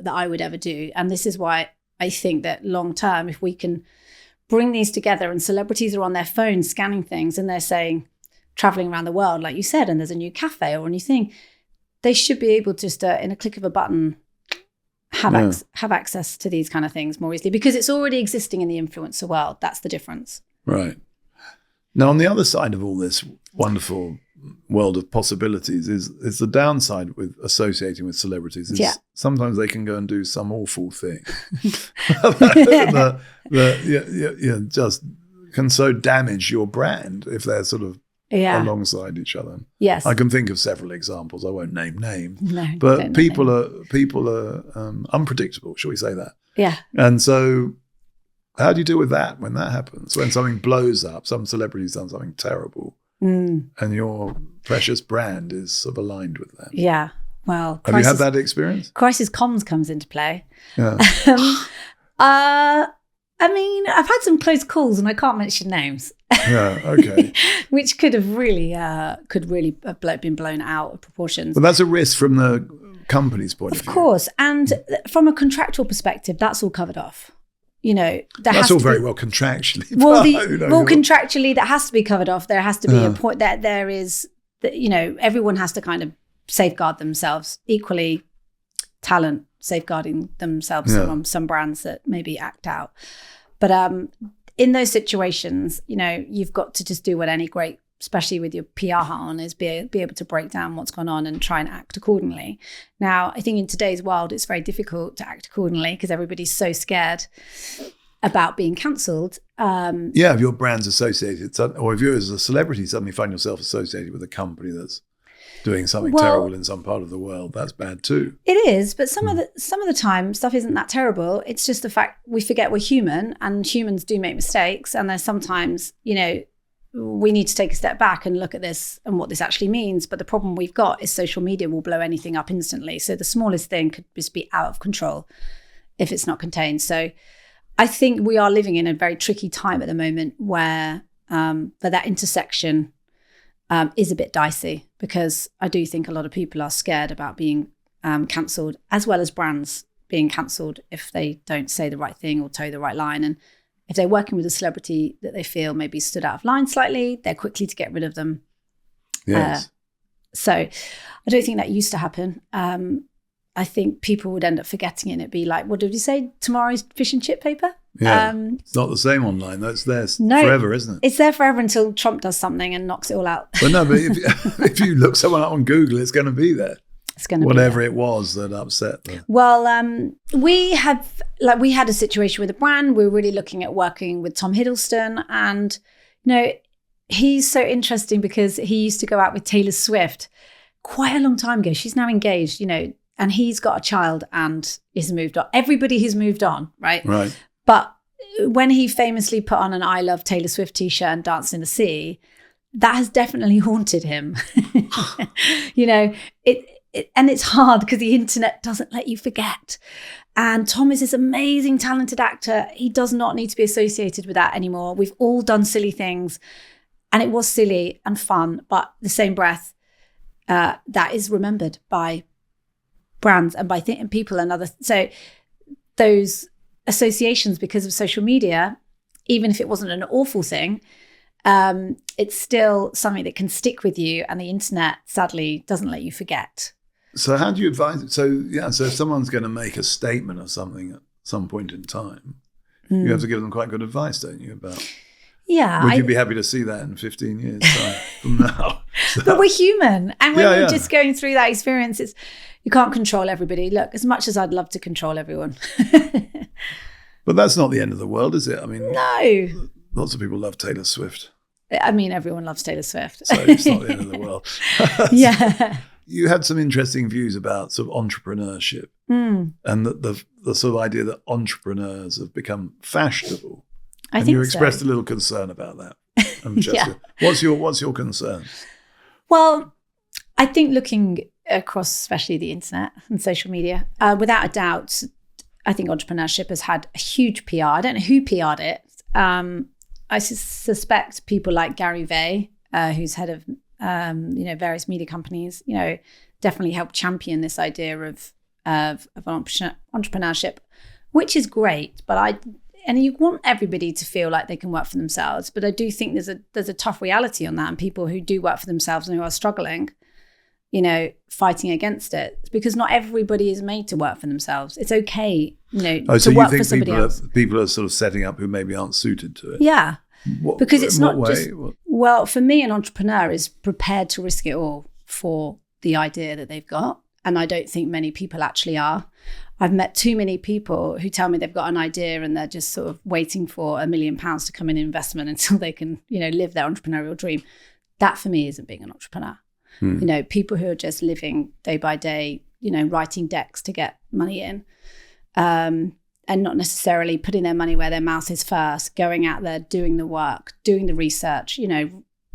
I would ever do. And this is why I think that long term, if we can bring these together, and celebrities are on their phones scanning things and they're saying, traveling around the world, like you said, and there's a new cafe or a new thing, they should be able to just in a click of a button have access to these kind of things more easily, because it's already existing in the influencer world. That's the difference. Right. Now, on the other side of all this wonderful world of possibilities is the downside with associating with celebrities. Sometimes they can go and do some awful thing that just can so damage your brand if they're sort of alongside each other. Yes, I can think of several examples. I won't name names, but people are unpredictable. Shall we say that? Yeah. And so, how do you deal with that when that happens? When something blows up, some celebrity's done something terrible, and your precious brand is sort of aligned with that. Yeah. Well, have you had that experience? Crisis comms comes into play. Yeah. I mean, I've had some close calls, and I can't mention names. Yeah, okay. Which could have really been blown out of proportions. But that's a risk from the company's point of view. Of course. And from a contractual perspective, that's all covered off. That's all very well contractually. Contractually, that has to be covered off. There has to be a point that there is, everyone has to kind of safeguard themselves. Equally, talent safeguarding themselves from some brands that maybe act out. But in those situations, you've got to just do what any great especially with your PR hat on, is be able to break down what's gone on and try and act accordingly. Now, I think in today's world, it's very difficult to act accordingly because everybody's so scared about being cancelled. If your brand's associated, or if you as a celebrity suddenly find yourself associated with a company that's doing something terrible in some part of the world, that's bad too. It is, but some of the time stuff isn't that terrible. It's just the fact we forget we're human, and humans do make mistakes, and there's sometimes, we need to take a step back and look at this and what this actually means. But the problem we've got is social media will blow anything up instantly. So the smallest thing could just be out of control if it's not contained. So I think we are living in a very tricky time at the moment where that intersection is a bit dicey, because I do think a lot of people are scared about being cancelled, as well as brands being cancelled if they don't say the right thing or toe the right line. And if they're working with a celebrity that they feel maybe stood out of line slightly, they're quickly to get rid of them. Yes. So I don't think that used to happen. I think people would end up forgetting it, and it'd be like, what did you say? Tomorrow's fish and chip paper? Yeah. It's not the same online. That's there forever, isn't it? It's there forever until Trump does something and knocks it all out. But no, but if you look someone up on Google, it's going to be there. It's going to be whatever it was that upset them. Well, we had a situation with a brand. We were really looking at working with Tom Hiddleston, and he's so interesting because he used to go out with Taylor Swift quite a long time ago. She's now engaged, and he's got a child and is moved on. Everybody has moved on, right? Right. But when he famously put on an I Love Taylor Swift t-shirt and danced in the sea, that has definitely haunted him. And it's hard because the internet doesn't let you forget. And Tom is this amazing, talented actor. He does not need to be associated with that anymore. We've all done silly things, and it was silly and fun, but the same breath, that is remembered by brands and by people and others. So those associations, because of social media, even if it wasn't an awful thing, it's still something that can stick with you, and the internet sadly doesn't let you forget. So how do you advise? So if someone's going to make a statement of something at some point in time, you have to give them quite good advice, don't you? About would you be happy to see that in 15 years time from now? So, but we're human, and when you're just going through that experience, you can't control everybody. Look, as much as I'd love to control everyone. But that's not the end of the world, is it? I mean, no. Lots of people love Taylor Swift. I mean, everyone loves Taylor Swift. So it's not the end of the world. Yeah. You had some interesting views about sort of entrepreneurship and the sort of idea that entrepreneurs have become fashionable. I think you expressed a little concern about that. Yeah. What's your concern? Well, I think looking across, especially the internet and social media, without a doubt, I think entrepreneurship has had a huge PR. I don't know who PR'd it. I suspect people like Gary Vee, who's head of various media companies, definitely helped champion this idea of entrepreneurship, which is great. And you want everybody to feel like they can work for themselves. But I do think there's a tough reality on that, and people who do work for themselves and who are struggling, fighting against it, because not everybody is made to work for themselves. It's okay, to work for somebody else. People are sort of setting up who maybe aren't suited to it. Yeah. Because it's not just, What? Well, for me, an entrepreneur is prepared to risk it all for the idea that they've got. And I don't think many people actually are. I've met too many people who tell me they've got an idea and they're just sort of waiting for £1 million to come in investment until they can, live their entrepreneurial dream. That for me isn't being an entrepreneur. People who are just living day by day, writing decks to get money in. And not necessarily putting their money where their mouth is first, going out there, doing the work, doing the research,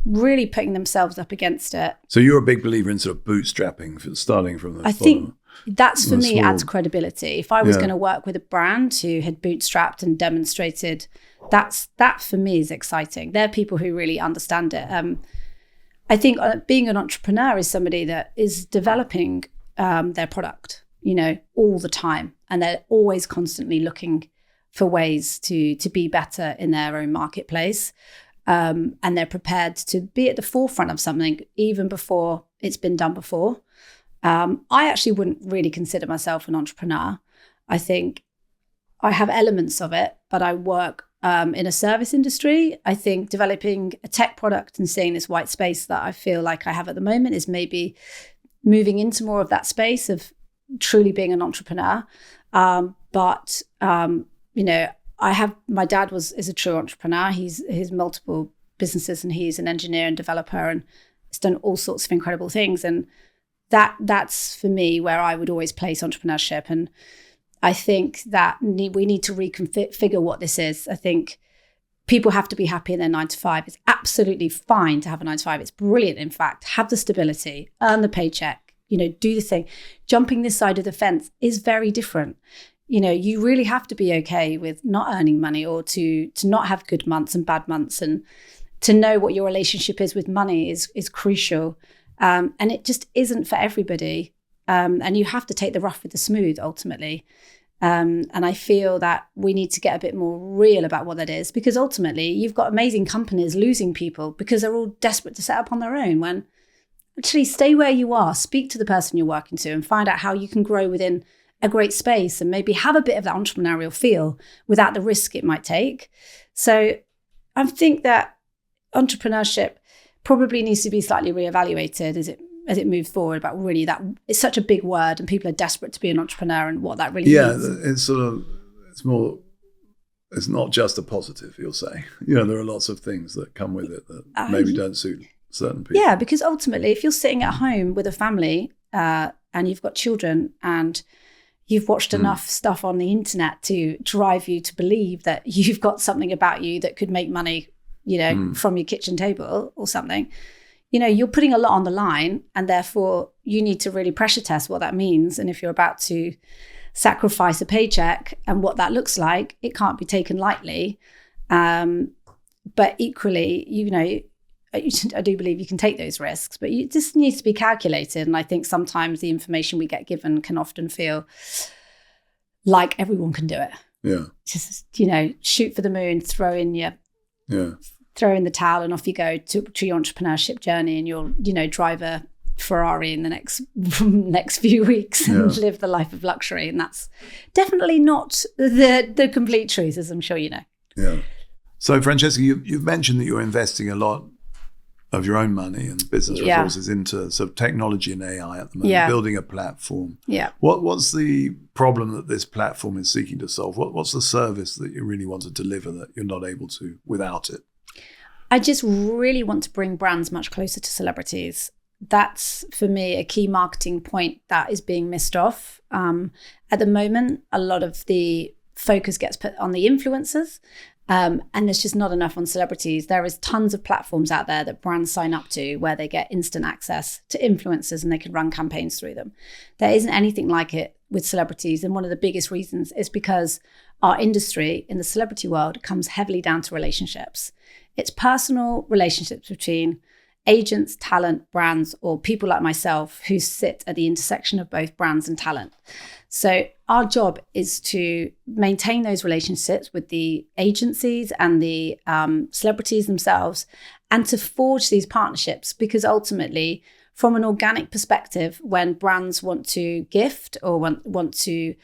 really putting themselves up against it. So you're a big believer in sort of bootstrapping, starting from the bottom. I think that's, for me, adds credibility. If I was going to work with a brand who had bootstrapped and demonstrated, that for me is exciting. They're people who really understand it. I think being an entrepreneur is somebody that is developing their product, all the time. And they're always constantly looking for ways to be better in their own marketplace. And they're prepared to be at the forefront of something even before it's been done before. I actually wouldn't really consider myself an entrepreneur. I think I have elements of it, but I work in a service industry. I think developing a tech product and seeing this white space that I feel like I have at the moment is maybe moving into more of that space of truly being an entrepreneur. But my dad is a true entrepreneur. He's multiple businesses and he's an engineer and developer and has done all sorts of incredible things. And that's for me where I would always place entrepreneurship. And I think that we need to reconfigure what this is. I think people have to be happy in their 9 to 5. It's absolutely fine to have a 9 to 5. It's brilliant, in fact. Have the stability, earn the paycheck, do the thing. Jumping this side of the fence is very different. You really have to be okay with not earning money or to not have good months and bad months, and to know what your relationship is with money is crucial. And it just isn't for everybody. And you have to take the rough with the smooth ultimately. And I feel that we need to get a bit more real about what that is, because ultimately you've got amazing companies losing people because they're all desperate to set up on their own, when actually stay where you are, speak to the person you're working to and find out how you can grow within a great space and maybe have a bit of that entrepreneurial feel without the risk it might take. So I think that entrepreneurship probably needs to be slightly reevaluated as it moves forward, about really that it's such a big word and people are desperate to be an entrepreneur and what that really means. It's not just a positive, you'll say. There are lots of things that come with it that maybe don't suit certain people. Yeah, because ultimately if you're sitting at home with a family and you've got children and you've watched enough stuff on the internet to drive you to believe that you've got something about you that could make money, from your kitchen table or something, you're putting a lot on the line, and therefore you need to really pressure test what that means. And if you're about to sacrifice a paycheck and what that looks like, it can't be taken lightly. But equally, I do believe you can take those risks, but it just needs to be calculated. And I think sometimes the information we get given can often feel like everyone can do it. Yeah. Just, shoot for the moon, throw in the towel and off you go to your entrepreneurship journey, and you'll, drive a Ferrari in the next few weeks and live the life of luxury. And that's definitely not the complete truth, as I'm sure you know. Yeah. So Francesca, you've mentioned that you're investing a lot of your own money and business resources into sort of technology and AI at the moment, building a platform. Yeah. What's the problem that this platform is seeking to solve? What's the service that you really want to deliver that you're not able to without it? I just really want to bring brands much closer to celebrities. That's, for me, a key marketing point that is being missed off. At the moment, a lot of the focus gets put on the influencers, and there's just not enough on celebrities. There is tons of platforms out there that brands sign up to where they get instant access to influencers and they can run campaigns through them. There isn't anything like it with celebrities. And one of the biggest reasons is because our industry in the celebrity world comes heavily down to relationships. It's personal relationships between agents, talent, brands, or people like myself who sit at the intersection of both brands and talent. So our job is to maintain those relationships with the agencies and the celebrities themselves, and to forge these partnerships, because ultimately, from an organic perspective, when brands want to gift or want to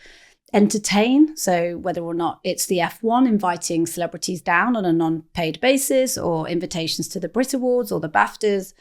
entertain, so whether or not it's the F1 inviting celebrities down on a non-paid basis, or invitations to the Brit Awards or the BAFTAs,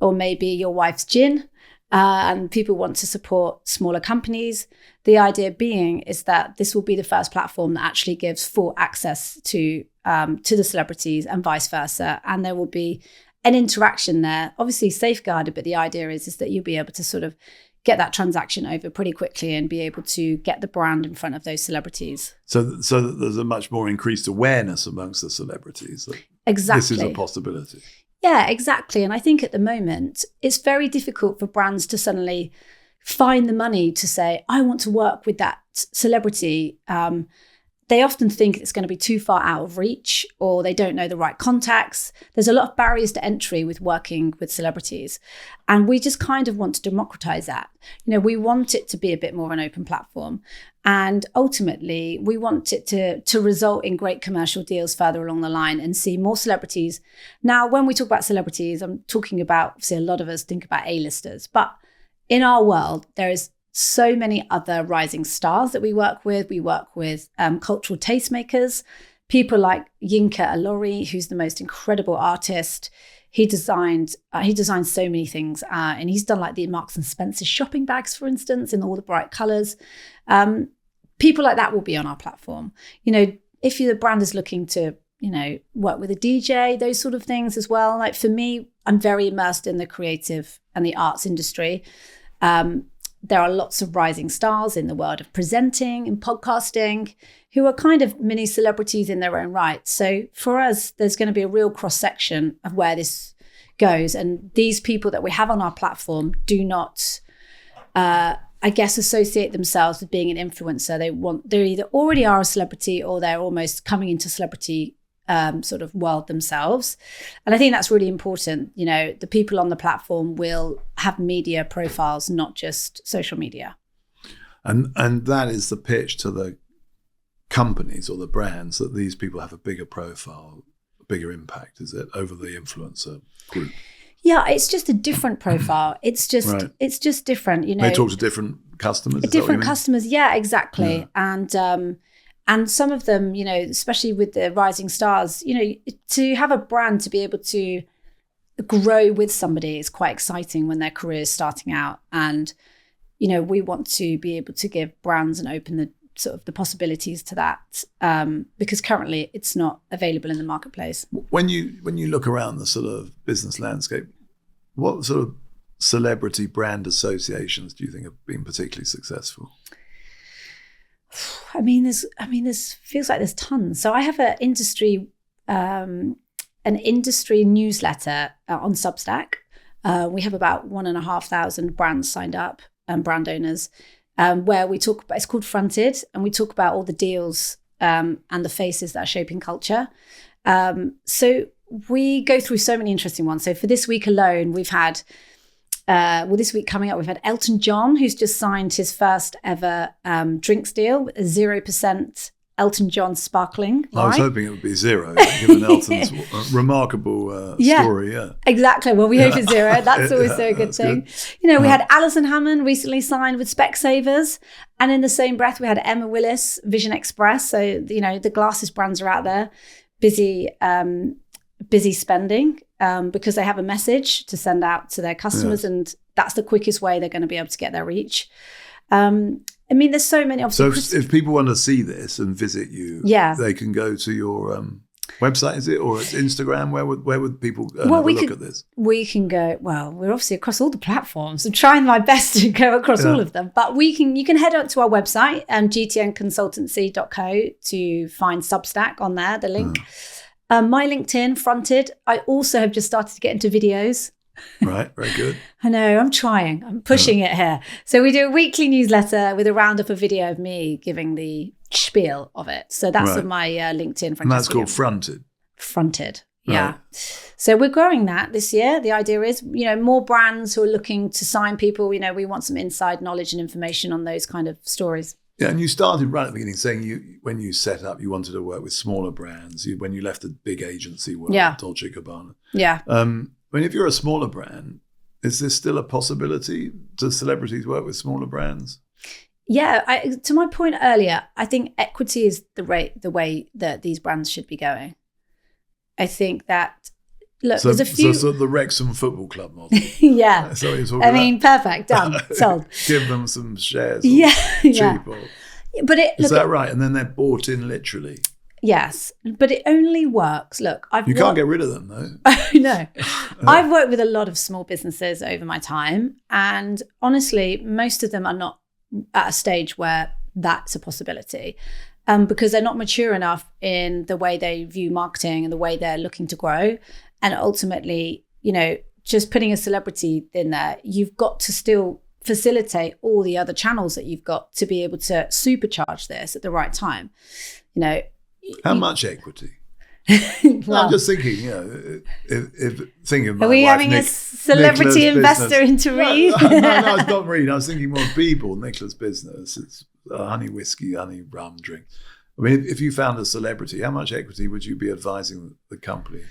or maybe your wife's gin, and people want to support smaller companies. The idea being is that this will be the first platform that actually gives full access to the celebrities and vice versa, and there will be an interaction there, obviously safeguarded, but the idea is that you'll be able to sort of get that transaction over pretty quickly and be able to get the brand in front of those celebrities. So that there's a much more increased awareness amongst the celebrities that exactly. This is a possibility. Yeah, exactly. And I think at the moment, it's very difficult for brands to suddenly find the money to say, I want to work with that celebrity. They often think it's going to be too far out of reach, or they don't know the right contacts. There's a lot of barriers to entry with working with celebrities. And we just kind of want to democratize that. We want it to be a bit more of an open platform. And ultimately, we want it to result in great commercial deals further along the line and see more celebrities. Now, when we talk about celebrities, I'm talking about, obviously, a lot of us think about A-listers. But in our world, there is so many other rising stars that we work with. We work with cultural tastemakers, people like Yinka Alori, who's the most incredible artist. He designed so many things, and he's done like the Marks and Spencer shopping bags, for instance, in all the bright colors. People like that will be on our platform. You know, if the brand is looking to, you know, work with a DJ, those sort of things as well. Like for me, I'm very immersed in the creative and the arts industry. There are lots of rising stars in the world of presenting and podcasting who are kind of mini celebrities in their own right. So for us, there's going to be a real cross-section of where this goes. And these people that we have on our platform do not, I guess, associate themselves with being an influencer. They either already are a celebrity or they're almost coming into celebrity sort of world themselves. And I think that's really important. You know, the people on the platform will have media profiles, not just social media. And that is the pitch to the companies or the brands, that these people have a bigger profile, a bigger impact, is it, over the influencer group? Yeah, it's just a different profile. It's just Right. It's just different, you know. They talk to different customers. Is that what you Different mean? customers, yeah, exactly. Yeah. And some of them, you know, especially with the rising stars, you know, to have a brand to be able to grow with somebody is quite exciting when their career is starting out. And, you know, we want to be able to give brands and open the sort of the possibilities to that, because currently it's not available in the marketplace. When you look around the sort of business landscape, what sort of celebrity brand associations do you think have been particularly successful? I mean, there's feels like there's tons. So I have an industry newsletter on Substack. We have about 1,500 brands signed up and brand owners, where we talk about, it's called Fronted, and we talk about all the deals and the faces that are shaping culture. So we go through so many interesting ones. So for this week alone, we've had, this week coming up, we've had Elton John, who's just signed his first ever drinks deal, 0% Elton John sparkling. I was hoping it would be zero, given Elton's remarkable story. Yeah, exactly. Well, we hope it's zero. That's always a good thing. Good. You know, we had Alison Hammond recently signed with Specsavers, and in the same breath, we had Emma Willis, Vision Express. So, you know, the glasses brands are out there, busy spending because they have a message to send out to their customers, and that's the quickest way they're going to be able to get their reach. I mean, there's so many. So if people want to see this and visit you, they can go to your website, is it, or it's Instagram? Where would people have a look at this? We can go. Well, we're obviously across all the platforms. I'm trying my best to go across all of them, but you can head out to our website, gtnconsultancy.co, to find Substack on there. The link. My LinkedIn, Fronted. I also have just started to get into videos. Right, very good. I know, I'm trying. I'm pushing it here. So we do a weekly newsletter with a roundup of video of me giving the spiel of it. So that's on my LinkedIn. Francesca. And that's called Fronted. Fronted, yeah. Right. So we're growing that this year. The idea is, you know, more brands who are looking to sign people. You know, we want some inside knowledge and information on those kind of stories. Yeah, and you started right at the beginning saying when you set up, you wanted to work with smaller brands. When you left the big agency world, Dolce Gabbana. Yeah. I mean, if you're a smaller brand, is this still a possibility? Do celebrities work with smaller brands? Yeah, to my point earlier, I think equity is the way that these brands should be going. I think that, look, there's a few... So the Wrexham Football Club model. Yeah. That's what you're talking about. I mean, perfect, done, sold. Give them some shares. Cheap. But is that right? And then they're bought in literally. Yes, but it only works. Look, you can't get rid of them, though. No. I've worked with a lot of small businesses over my time, and honestly, most of them are not at a stage where that's a possibility, because they're not mature enough in the way they view marketing and the way they're looking to grow. And ultimately, you know, just putting a celebrity in there, you've got to still facilitate all the other channels that you've got to be able to supercharge this at the right time. You know, how much equity? Well, I'm just thinking, you know, if thinking of my wife, are we having a celebrity investor into Reed? No, it's not Reed. I was thinking more Beeble, Nicola's business. It's a honey whiskey, honey rum drink. I mean, if you found a celebrity, how much equity would you be advising the company?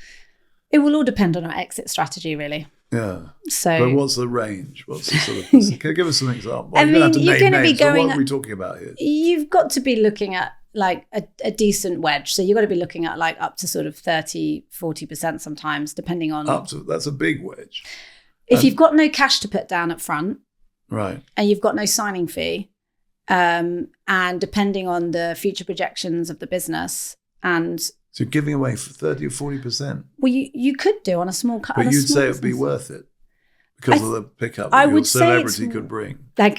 It will all depend on our exit strategy, really. Yeah. So, but what's the range? What's the sort of? Can you give us some examples? Well, I mean, you're going to be going. So what are we talking about here? You've got to be looking at like a decent wedge. So you've got to be looking at like up to sort of 30-40% sometimes, depending on. That's a big wedge. If you've got no cash to put down up front, right, and you've got no signing fee, and depending on the future projections of the business, and so you're giving away for 30 or 40%. Well, you could do on a small cut. But you'd say it'd be worth it because of the pickup that your celebrity could bring. I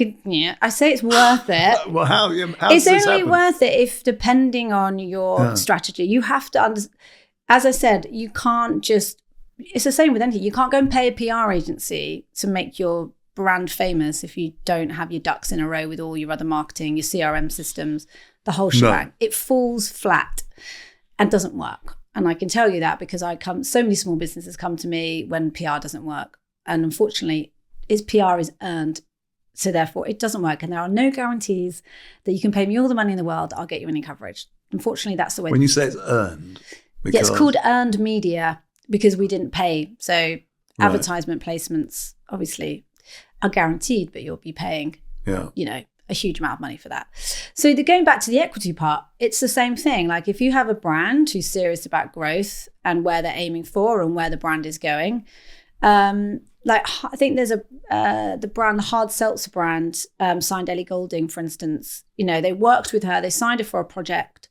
say it's worth it. Well, how it's only worth it if, depending on your strategy, you have to understand. As I said, you can't just. It's the same with anything. You can't go and pay a PR agency to make your brand famous if you don't have your ducks in a row with all your other marketing, your CRM systems, the whole shebang. No. It falls flat and doesn't work. And I can tell you that because so many small businesses come to me when PR doesn't work. And unfortunately, PR is earned. So therefore, it doesn't work. And there are no guarantees that you can pay me all the money in the world, I'll get you any coverage. Unfortunately, that's the way. When you say it's earned. Yeah, it's called earned media because we didn't pay. So advertisement placements obviously are guaranteed, but you'll be paying, a huge amount of money for that. So going back to the equity part, it's the same thing. Like if you have a brand who's serious about growth and where they're aiming for and where the brand is going, like I think there's the brand, the hard seltzer brand, signed Ellie Goulding, for instance. They worked with her. They signed her for a project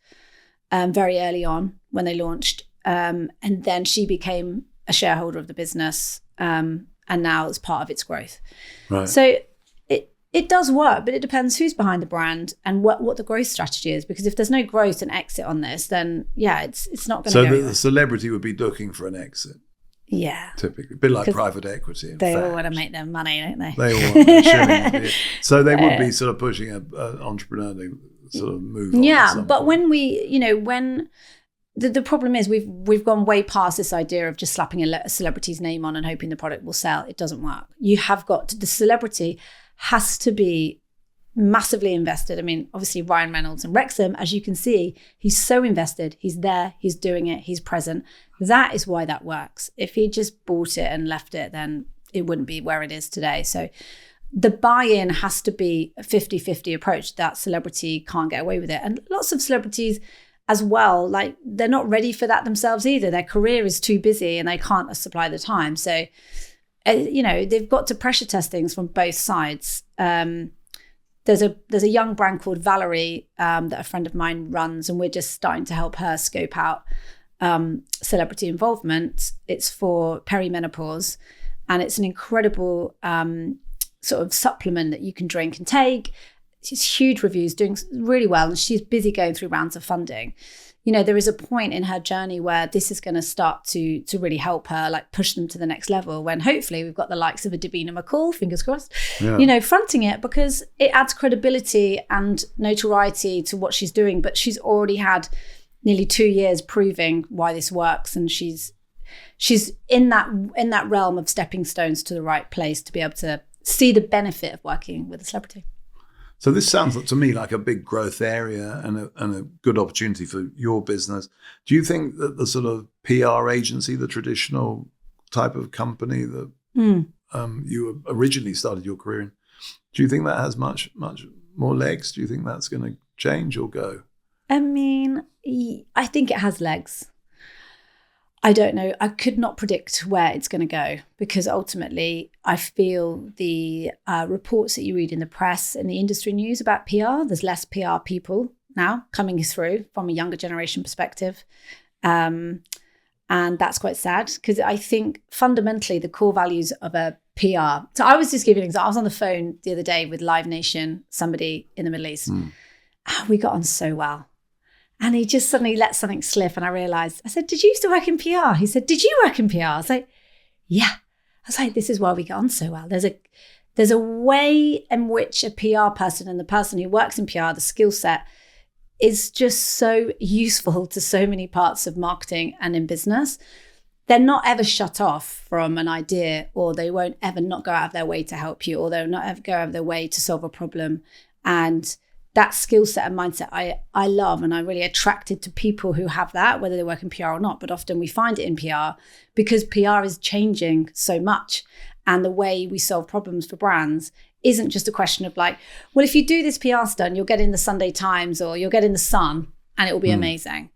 very early on when they launched. And then she became a shareholder of the business. And now it's part of its growth. Right. So it does work, but it depends who's behind the brand and what the growth strategy is. Because if there's no growth and exit on this, then it's not going to go anywhere. The celebrity would be looking for an exit. Yeah. Typically. A bit like private equity. They all want to make their money, don't they? They all want their shilling. So they would be sort of pushing an entrepreneur to sort of move on. Yeah, but when when the problem is we've gone way past this idea of just slapping a celebrity's name on and hoping the product will sell. It doesn't work. You have got the celebrity has to be massively invested. I mean, obviously Ryan Reynolds and Wrexham, as you can see, he's so invested. He's there, he's doing it, he's present. That is why that works. If he just bought it and left it, then it wouldn't be where it is today. So the buy-in has to be a 50-50 approach. That celebrity can't get away with it. And lots of celebrities as well, like they're not ready for that themselves either. Their career is too busy and they can't supply the time. So, they've got to pressure test things from both sides. There's a young brand called Valerie that a friend of mine runs, and we're just starting to help her scope out celebrity involvement. It's for perimenopause, and it's an incredible sort of supplement that you can drink and take. She's huge reviews, doing really well, and she's busy going through rounds of funding. There is a point in her journey where this is going to start to really help her, like push them to the next level, when hopefully we've got the likes of a Davina McCall, fingers crossed, fronting it, because it adds credibility and notoriety to what she's doing. But she's already had nearly 2 years proving why this works, and she's in that realm of stepping stones to the right place to be able to see the benefit of working with a celebrity. So this sounds to me like a big growth area and a good opportunity for your business. Do you think that the sort of PR agency, the traditional type of company that you originally started your career in, do you think that has much more legs? Do you think that's going to change or go? I mean, I think it has legs. I don't know. I could not predict where it's going to go, because ultimately I feel the reports that you read in the press and the industry news about PR, there's less PR people now coming through from a younger generation perspective. And that's quite sad, because I think fundamentally the core values of a PR. So I was just giving an example. I was on the phone the other day with Live Nation, somebody in the Middle East. We got on so well. And he just suddenly let something slip, and I realized, I said, did you used to work in PR? He said, did you work in PR? I was like, yeah. I was like, this is why we get on so well. There's a way in which a PR person and the person who works in PR, the skill set, is just so useful to so many parts of marketing and in business. They're not ever shut off from an idea, or they won't ever not go out of their way to help you, or they'll not ever go out of their way to solve a problem. And that skill set and mindset I love, and I'm really attracted to people who have that, whether they work in PR or not. But often we find it in PR because PR is changing so much, and the way we solve problems for brands isn't just a question of like, well, if you do this PR stunt, you'll get in the Sunday Times or you'll get in the Sun. and it will be amazing.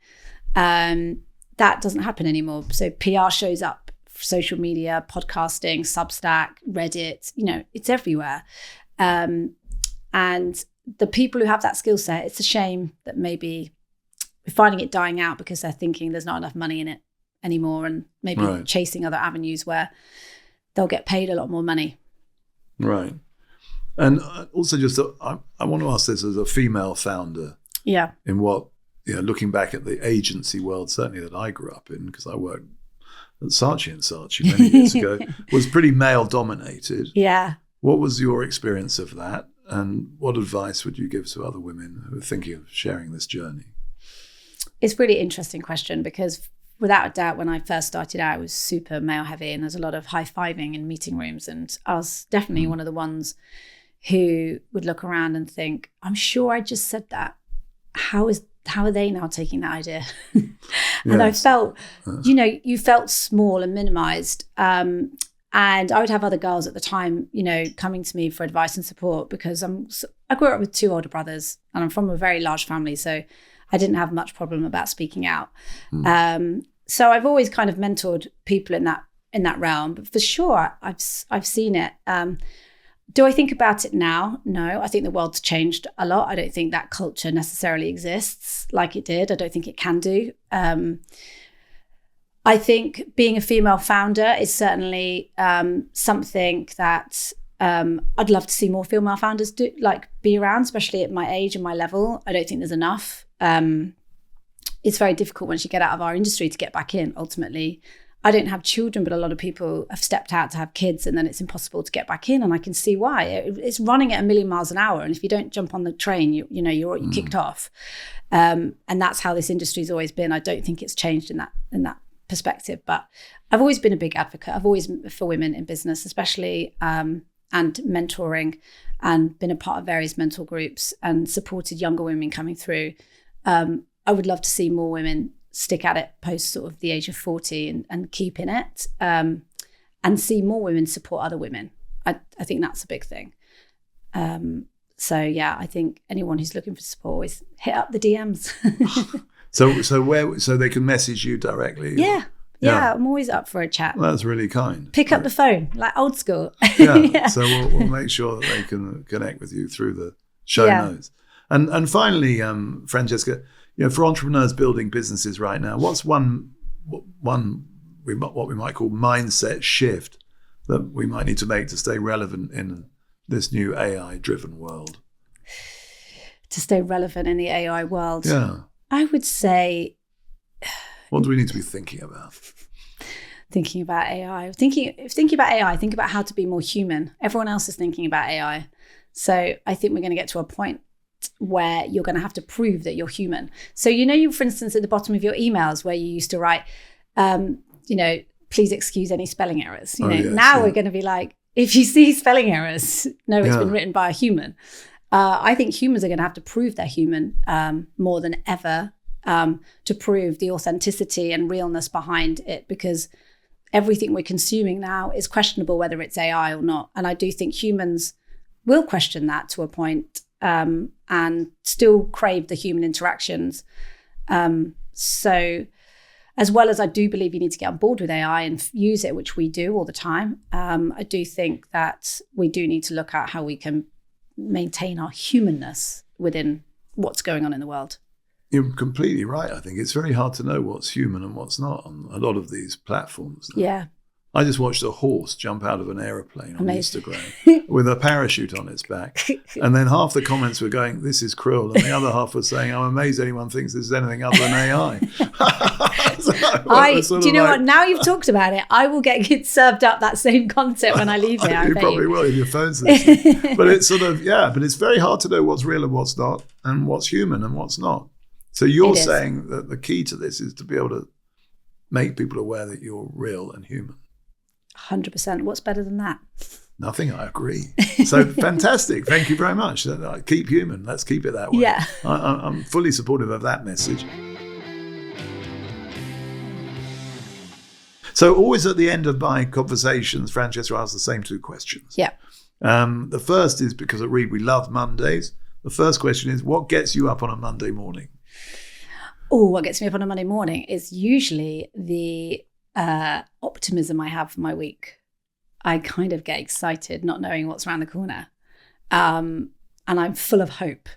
That doesn't happen anymore. So PR shows up, social media, podcasting, Substack, Reddit, it's everywhere. And the people who have that skill set, it's a shame that maybe we're finding it dying out because they're thinking there's not enough money in it anymore, and maybe chasing other avenues where they'll get paid a lot more money. Right. And also I want to ask this as a female founder. Yeah. In what, looking back at the agency world, certainly that I grew up in, because I worked at Saatchi & Saatchi many years ago, was pretty male dominated. Yeah. What was your experience of that? And what advice would you give to other women who are thinking of sharing this journey? It's a really interesting question, because without a doubt, when I first started out, it was super male heavy, and there's a lot of high-fiving in meeting rooms. And I was definitely one of the ones who would look around and think, I'm sure I just said that. How are they now taking that idea? And I felt, you felt small and minimized. And I would have other girls at the time, coming to me for advice and support, because I grew up with 2 older brothers, and I'm from a very large family. So I didn't have much problem about speaking out. So I've always kind of mentored people in that realm. But for sure, I've seen it. Do I think about it now? No, I think the world's changed a lot. I don't think that culture necessarily exists like it did. I don't think it can do. I think being a female founder is certainly something that I'd love to see more female founders be around, especially at my age and my level. I don't think there's enough. It's very difficult once you get out of our industry to get back in, ultimately. I don't have children, but a lot of people have stepped out to have kids, and then it's impossible to get back in. And I can see why. It's running at 1,000,000 miles an hour. And if you don't jump on the train, you're kicked off. And that's how this industry's always been. I don't think it's changed in that perspective. But I've always been a big advocate. I've always for women in business, especially, and mentoring, and been a part of various mentor groups and supported younger women coming through. I would love to see more women stick at it post sort of the age of 40 and keep in it, and see more women support other women. I think that's a big thing. So yeah, I think anyone who's looking for support, always hit up the DMs. So they can message you directly? Yeah, I'm always up for a chat. Well, that's really kind. Pick up the phone, like old school. Yeah. So we'll make sure that they can connect with you through the show notes. And finally, Francesca, for entrepreneurs building businesses right now, what's what we might call mindset shift that we might need to make to stay relevant in this new AI-driven world? To stay relevant in the AI world? Yeah. I would say... What do we need to be thinking about? Thinking about AI. Thinking about AI, think about how to be more human. Everyone else is thinking about AI. So I think we're going to get to a point where you're going to have to prove that you're human. So, you, for instance, at the bottom of your emails where you used to write, please excuse any spelling errors. Now we're going to be like, if you see spelling errors, no, it's been written by a human. I think humans are going to have to prove they're human more than ever, to prove the authenticity and realness behind it, because everything we're consuming now is questionable whether it's AI or not. And I do think humans will question that to a point, and still crave the human interactions. So as well as I do believe you need to get on board with AI and use it, which we do all the time, I do think that we do need to look at how we can maintain our humanness within what's going on in the world. You're completely right. I think it's very hard to know what's human and what's not on a lot of these platforms now. Yeah. I just watched a horse jump out of an aeroplane on Instagram with a parachute on its back. And then half the comments were going, this is cruel. And the other half was saying, I'm amazed anyone thinks this is anything other than AI. Do you know what? Now you've talked about it, I will get served up that same concept when I leave here. You probably will if your phone's listening. But it's but it's very hard to know what's real and what's not, and what's human and what's not. So you're saying that the key to this is to be able to make people aware that you're real and human. 100%. What's better than that? Nothing, I agree. So fantastic. Thank you very much. Keep human. Let's keep it that way. Yeah. I'm fully supportive of that message. So always at the end of my conversations, Francesca asks the same 2 questions. Yeah. The first is, because at Reed we love Mondays. The first question is, what gets you up on a Monday morning? what gets me up on a Monday morning is usually the optimism I have for my week. I kind of get excited not knowing what's around the corner. And I'm full of hope.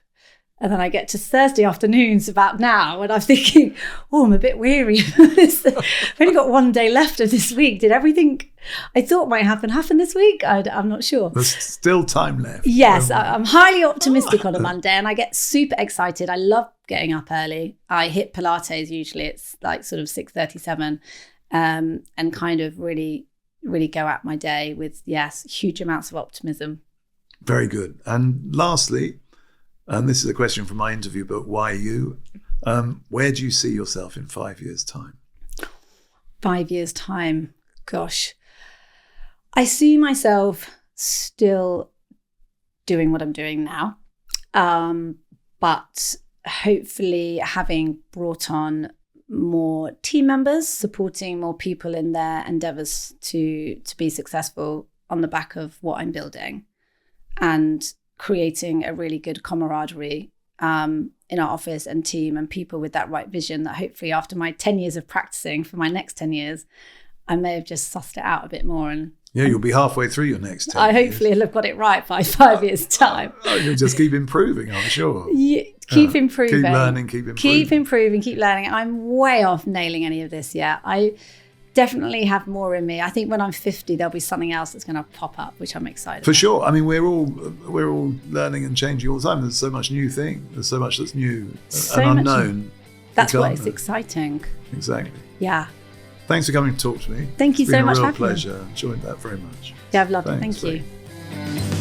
And then I get to Thursday afternoons about now and I'm thinking, I'm a bit weary. I've only got one day left of this week. Did everything I thought might happen this week? I'm not sure. There's still time left. Yes, I'm highly optimistic on a Monday and I get super excited. I love getting up early. I hit Pilates usually. It's like sort of 6:37 and kind of really go at my day with, huge amounts of optimism. Very good. And lastly, and this is a question from my interview book, Why You? Where do you see yourself in 5 years' time? 5 years' time? Gosh. I see myself still doing what I'm doing now, but hopefully having brought on more team members, supporting more people in their endeavours to be successful on the back of what I'm building, and creating a really good camaraderie in our office and team and people with that right vision that hopefully after my 10 years of practicing for my next 10 years, I may have just sussed it out a bit more. And you'll be halfway through your next 10 I hopefully will have got it right by 5 years' time. You'll just keep improving, I'm sure. Keep improving. Keep learning, keep improving. Keep improving, keep learning. I'm way off nailing any of this yet. I definitely have more in me. I think when I'm 50, there'll be something else that's going to pop up, which I'm excited for about. sure. I mean, we're all learning and changing all the time. There's so much new thing. There's so much that's new and unknown. That's why it's exciting. Exactly. Yeah. Thanks for coming to talk to me. Thank you so much for having me. It's been a real pleasure. Enjoyed that very much. Yeah, I've loved it. Thank you.